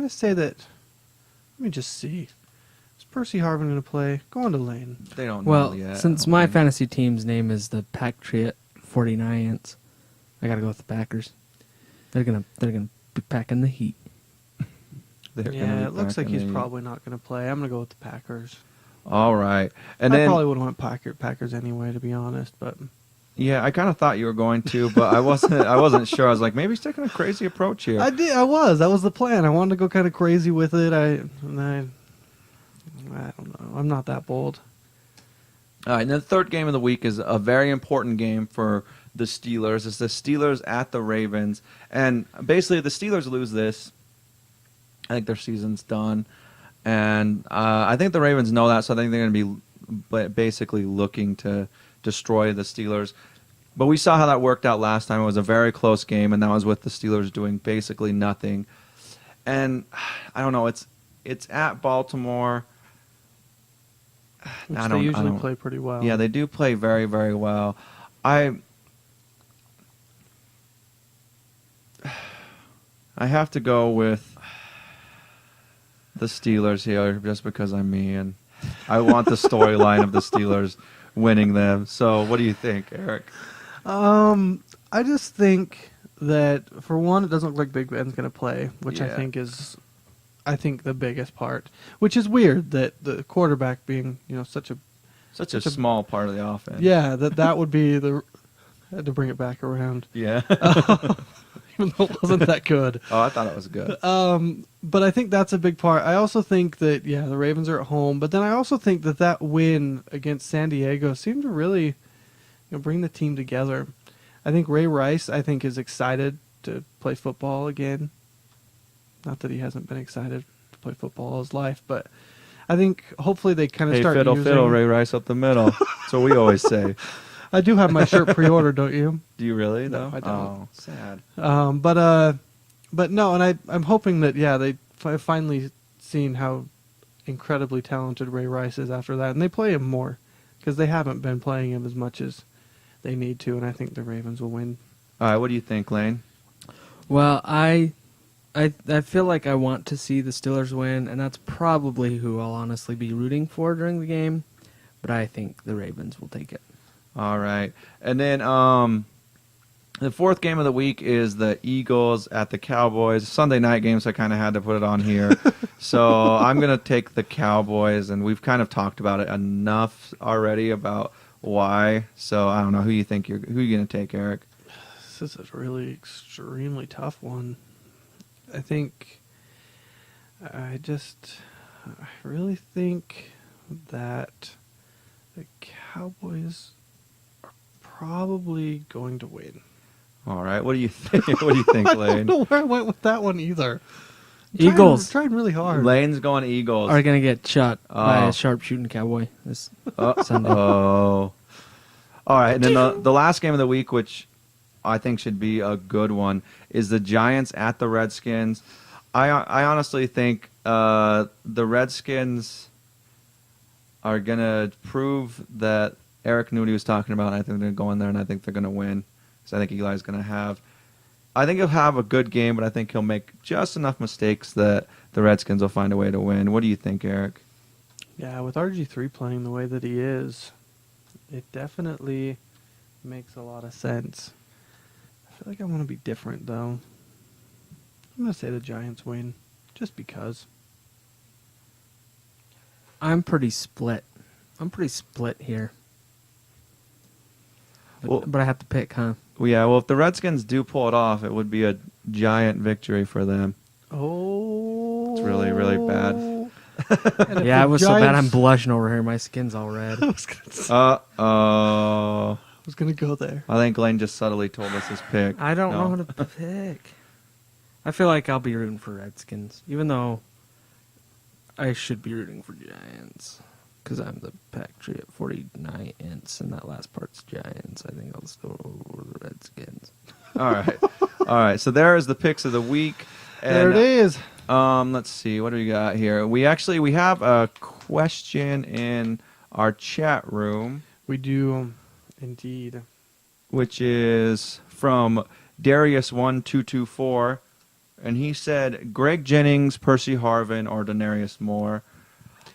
say that, let me just see. Is Percy Harvin going to play? Go on to Lane. They don't know Well, yet. since my fantasy team's name is the Patriot 49ers, I got to go with the Packers. They're gonna be packing the heat. Yeah, it looks like he's probably not going to play. I'm going to go with the Packers. All right, and I then probably would have went Packers anyway, to be honest. But yeah, I kind of thought you were going to, but I wasn't sure. I was like, maybe he's taking a crazy approach here. I did. That was the plan. I wanted to go kind of crazy with it. I don't know. I'm not that bold. All right, and the third game of the week is a very important game for the Steelers. It's the Steelers at the Ravens. And basically, the Steelers lose this, I think their season's done. And I think the Ravens know that, so I think they're going to be basically looking to destroy the Steelers. But we saw how that worked out last time. It was a very close game, and that was with the Steelers doing basically nothing. And I don't know, it's at Baltimore. Which they usually play pretty well. Yeah, they do play very, very well. I have to go with the Steelers here just because I'm me, and I want the storyline of the Steelers winning them. So what do you think, Eric? I just think that, for one, it doesn't look like Big Ben's going to play, which Yeah. I think the biggest part, which is weird that the quarterback being, such a small part of the offense. Yeah, that would be I had to bring it back around. Yeah. Even though it wasn't that good. Oh, I thought it was good. But I think that's a big part. I also think that, the Ravens are at home, but then I also think that win against San Diego seemed to really bring the team together. I think Ray Rice, is excited to play football again. Not that he hasn't been excited to play football all his life, but I think hopefully they kind of start fiddle, using... fiddle, Ray Rice up the middle. That's what we always say. I do have my shirt pre-ordered, don't you? Do you really? No, though? I don't. Oh, sad. But no, and I'm hoping that they finally seen how incredibly talented Ray Rice is after that, and they play him more because they haven't been playing him as much as they need to, and I think the Ravens will win. All right, what do you think, Lane? Well, I feel like I want to see the Steelers win, and that's probably who I'll honestly be rooting for during the game. But I think the Ravens will take it. All right. And then the fourth game of the week is the Eagles at the Cowboys. Sunday night game, so I kind of had to put it on here. So I'm going to take the Cowboys, and we've kind of talked about it enough already about why. So I don't know who you going to take, Eric? This is a really extremely tough one. I think I really think that the Cowboys are probably going to win. All right. What do you think? What do you think, I Lane? don't know where I went with that one either. Eagles. Trying really hard. Lane's going Eagles. Are going to get shot by Oh. a sharpshooting cowboy this Sunday. Oh. All right. And then the last game of the week, which I think should be a good one, is the Giants at the Redskins. I honestly think the Redskins are going to prove that Eric knew what he was talking about. I think they're going to go in there, and I think they're going to win. So I think Eli's going to have... I think he'll have a good game, but I think he'll make just enough mistakes that the Redskins will find a way to win. What do you think, Eric? Yeah, with RG3 playing the way that he is, it definitely makes a lot of sense. I feel like I want to be different, though. I'm going to say the Giants win, just because. I'm pretty split. Here. But I have to pick, huh? Well, yeah, well, if the Redskins do pull it off, it would be a giant victory for them. Oh. It's really, really bad. And if Yeah, the it was so bad I'm Giants- blushing over here. My skin's all red. I was gonna say- Uh-oh. I was going to go there. I think Glenn just subtly told us his pick. I don't No. know who to pick. I feel like I'll be rooting for Redskins, even though I should be rooting for Giants. Because I'm the pack tree at 49 ints, and that last part's Giants. I think I'll just go over the Redskins. All right. All right. So there is the picks of the week. And, There it is. Let's see. What do we got here? We have a question in our chat room, We do, indeed. which is from Darius1224. And he said, Greg Jennings, Percy Harvin, or Denarius Moore.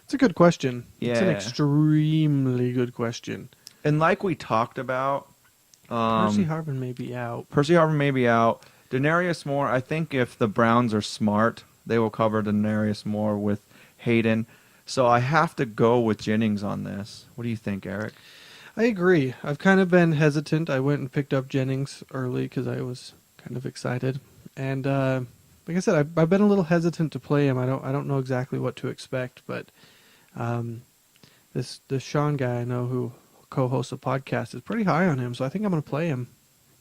It's a good question. It's an Yeah. extremely good question. And like we talked about, Percy Harvin may be out. Percy Harvin may be out. Denarius Moore, I think if the Browns are smart, they will cover Denarius Moore with Hayden. So I have to go with Jennings on this. What do you think, Eric? I agree. I've kind of been hesitant. I went and picked up Jennings early because I was kind of excited. And like I said, I've been a little hesitant to play him. I don't know exactly what to expect, but this Sean guy I know who co-hosts a podcast is pretty high on him, so I think I'm going to play him.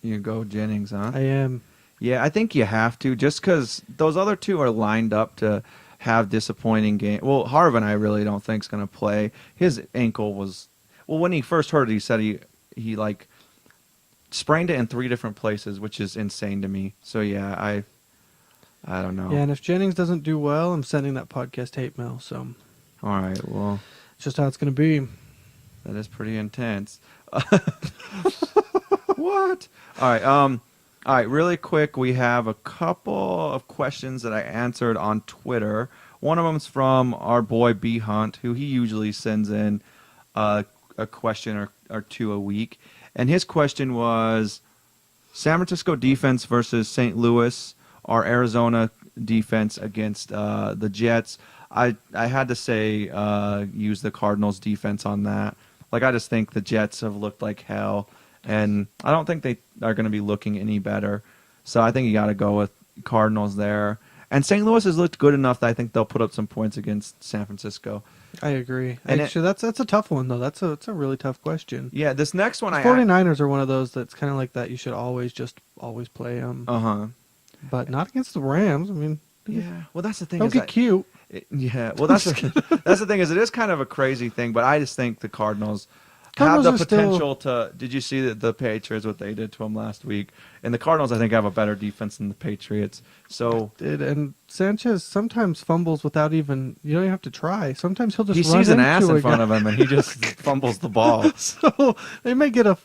You go Jennings, huh? I am. Yeah, I think you have to, just because those other two are lined up to have disappointing game. Well, Harvin, I really don't think is going to play. His ankle was, well, when he first heard it, he said he like sprained it in 3 different places, which is insane to me. So yeah, I don't know. Yeah, and if Jennings doesn't do well, I'm sending that podcast hate mail. So All right, well, it's just how it's going to be. that is pretty intense. What? All right, really quick, we have a couple of questions that I answered on Twitter. One of them's from our boy B Hunt, who he usually sends in a question or two a week. And his question was San Francisco defense versus St. Louis or Arizona defense against the Jets. I had to say use the Cardinals defense on that. Like, I just think the Jets have looked like hell, and I don't think they are going to be looking any better. So I think you got to go with Cardinals there. And St. Louis has looked good enough that I think they'll put up some points against San Francisco. I agree. And Actually, that's a tough one, though. That's a really tough question. Yeah, this next one The I 49ers are one of those that's kind of like that. You should always play them. Uh-huh. But not against the Rams. I mean, Yeah. Well, that's the thing. don't is get cute. Yeah. Well, that's that's the thing is it is kind of a crazy thing, but I just think the Cardinals Cardinals have are the still- potential to. Did you see that the Patriots what they did to them last week? And the Cardinals, I think, have a better defense than the Patriots. So And Sanchez sometimes fumbles without even, you don't even have to try. Sometimes he'll just he run sees an into ass a in front guy. of him and he just fumbles the ball. So they may get a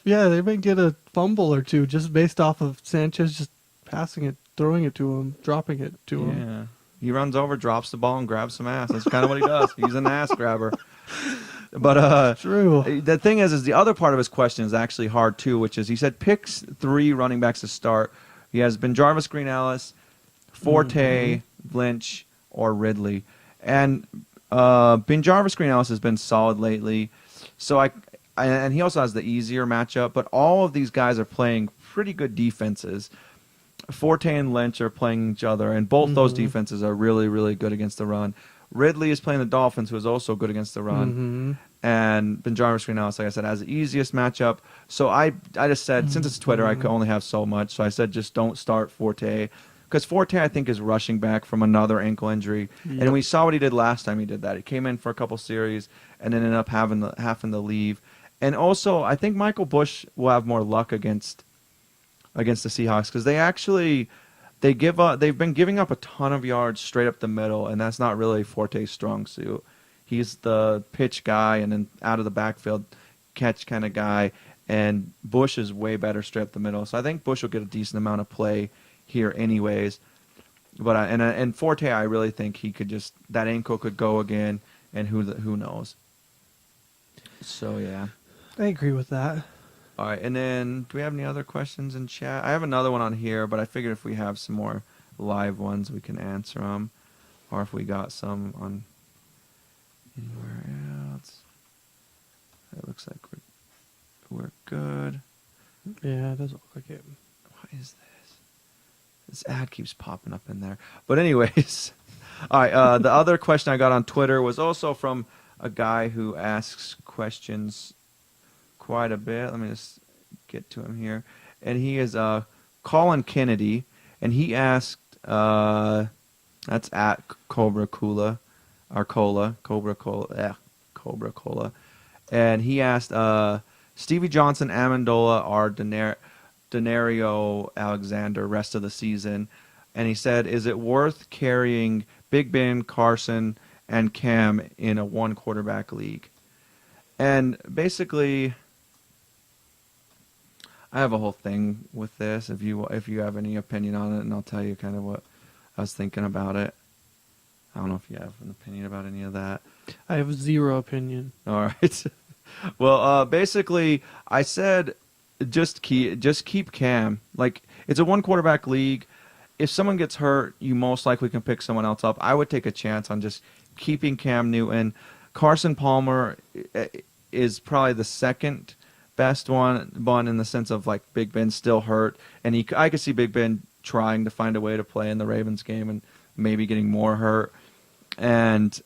fumble or two just based off of Sanchez just passing it, throwing it to him, dropping it to him. Yeah. He runs over, drops the ball, and grabs some ass. That's kind of what he does. He's an ass grabber. But True. the thing is the other part of his question is actually hard too, which is he said picks 3 running backs to start. He has been Jarvis Green Ellis, Forte, Lynch, or Ridley. And Ben Jarvis Green Ellis has been solid lately. So and he also has the easier matchup, but all of these guys are playing pretty good defenses. Forte and Lynch are playing each other, and both those defenses are really, really good against the run. Ridley is playing the Dolphins, who is also good against the run. And Ben Jarvis Green Ellis, like I said, has the easiest matchup. So I just said, since it's Twitter, I could only have so much. So I said, just don't start Forte. Because Forte, I think, is rushing back from another ankle injury. Yep. And we saw what he did last time he did that. He came in for a couple series and then ended up having to leave. And also, I think Michael Bush will have more luck against the Seahawks because they've been giving up a ton of yards straight up the middle, and that's not really Forte's strong suit. He's the pitch guy and then out of the backfield catch kind of guy, and Bush is way better straight up the middle. So I think Bush will get a decent amount of play here anyways. But and Forte, I really think he could that ankle could go again, and who knows. So yeah. I agree with that. All right, and then do we have any other questions in chat? I have another one on here, but I figured if we have some more live ones, we can answer them, or if we got some on anywhere else. It looks like we're good. Yeah, it doesn't look like it. What is this? This ad keeps popping up in there. But anyways, all right. The other question I got on Twitter was also from a guy who asks questions quite a bit. Let me just get to him here. And he is Colin Kennedy, and he asked, that's at Cobra Cola, or Cola, Cobra Cola. And he asked, Stevie Johnson, Amendola, or Denario Alexander rest of the season. And he said, is it worth carrying Big Ben, Carson, and Cam in a one quarterback league? And basically, I have a whole thing with this. If you have any opinion on it, and I'll tell you kind of what I was thinking about it. I don't know if you have an opinion about any of that. I have zero opinion. All right. Well, basically, I said just keep Cam. Like, it's a one quarterback league. If someone gets hurt, you most likely can pick someone else up. I would take a chance on just keeping Cam Newton. Carson Palmer is probably the second best one in the sense of, like, Big Ben's still hurt, and I could see Big Ben trying to find a way to play in the Ravens game and maybe getting more hurt. And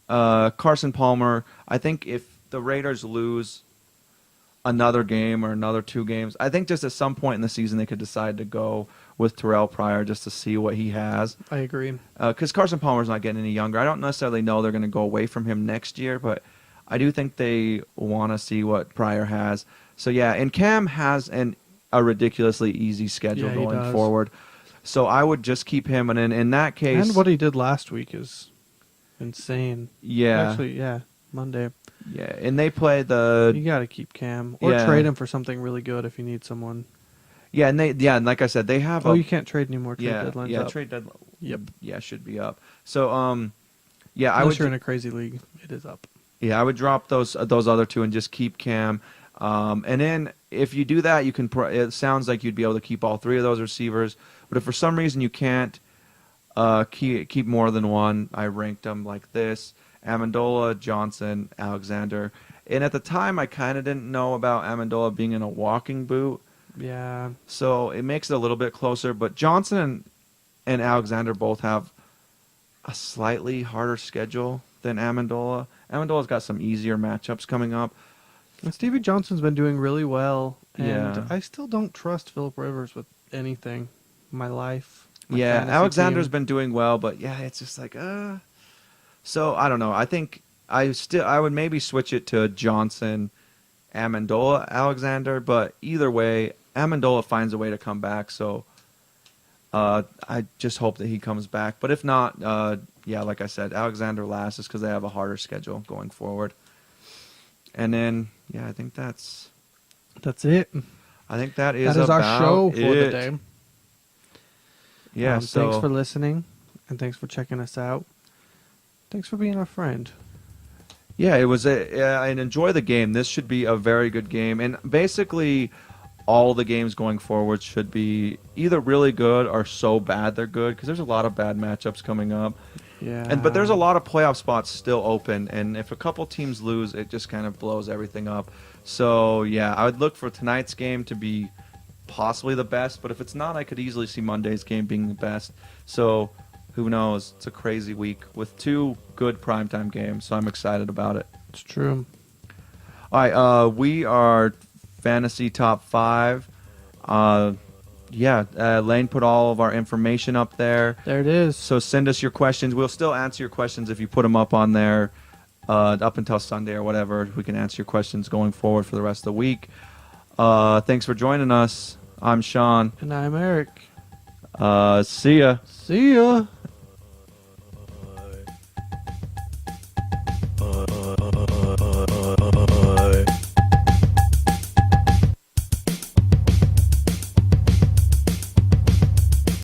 Carson Palmer, I think if the Raiders lose another game or another 2 games, I think just at some point in the season they could decide to go with Terrell Pryor just to see what he has. I agree. Because Carson Palmer's not getting any younger. I don't necessarily know they're going to go away from him next year, but I do think they want to see what Pryor has. So, yeah, and Cam has a ridiculously easy schedule going forward. So I would just keep him. And in that case... And what he did last week is insane. Yeah. Actually, yeah, Monday. Yeah, and they play the... You got to keep Cam. Or trade him for something really good if you need someone. Yeah, and like I said, they have... you can't trade anymore. Trade deadline's up. Trade deadline. Yep. Yeah, should be up. So, yeah, Unless you're in a crazy league, it is up. Yeah, I would drop those other 2 and just keep Cam. And then if you do that, you can. It sounds like you'd be able to keep all 3 of those receivers. But if for some reason you can't keep more than one, I ranked them like this: Amendola, Johnson, Alexander. And at the time, I kind of didn't know about Amendola being in a walking boot. Yeah. So it makes it a little bit closer. But Johnson and Alexander both have a slightly harder schedule than Amendola. Amendola's got some easier matchups coming up. And Stevie Johnson's been doing really well. And Yeah. I still don't trust Phillip Rivers with anything in my life. Yeah, Alexander's been doing well, but yeah, it's just like, So, I don't know. I think I would maybe switch it to Johnson, Amendola, Alexander, but either way, Amendola finds a way to come back, so I just hope that he comes back. But if not, yeah, like I said, Alexander last is because they have a harder schedule going forward. And then, yeah, I think that's it. I think that is our show for the day. Yeah, so thanks for listening, and thanks for checking us out. Thanks for being our friend. Yeah, it was and enjoy the game. This should be a very good game, and basically all the games going forward should be either really good or so bad they're good, because there's a lot of bad matchups coming up. Yeah. But there's a lot of playoff spots still open, and if a couple teams lose, it just kind of blows everything up. So, yeah, I would look for tonight's game to be possibly the best, but if it's not, I could easily see Monday's game being the best. So, who knows? It's a crazy week with 2 good primetime games, so I'm excited about it. It's true. All right, we are Fantasy Top 5. Lane put all of our information up there. There it is. So send us your questions. We'll still answer your questions if you put them up on there up until Sunday or whatever. We can answer your questions going forward for the rest of the week. Thanks for joining us. I'm Sean. And I'm Eric. See ya. See ya.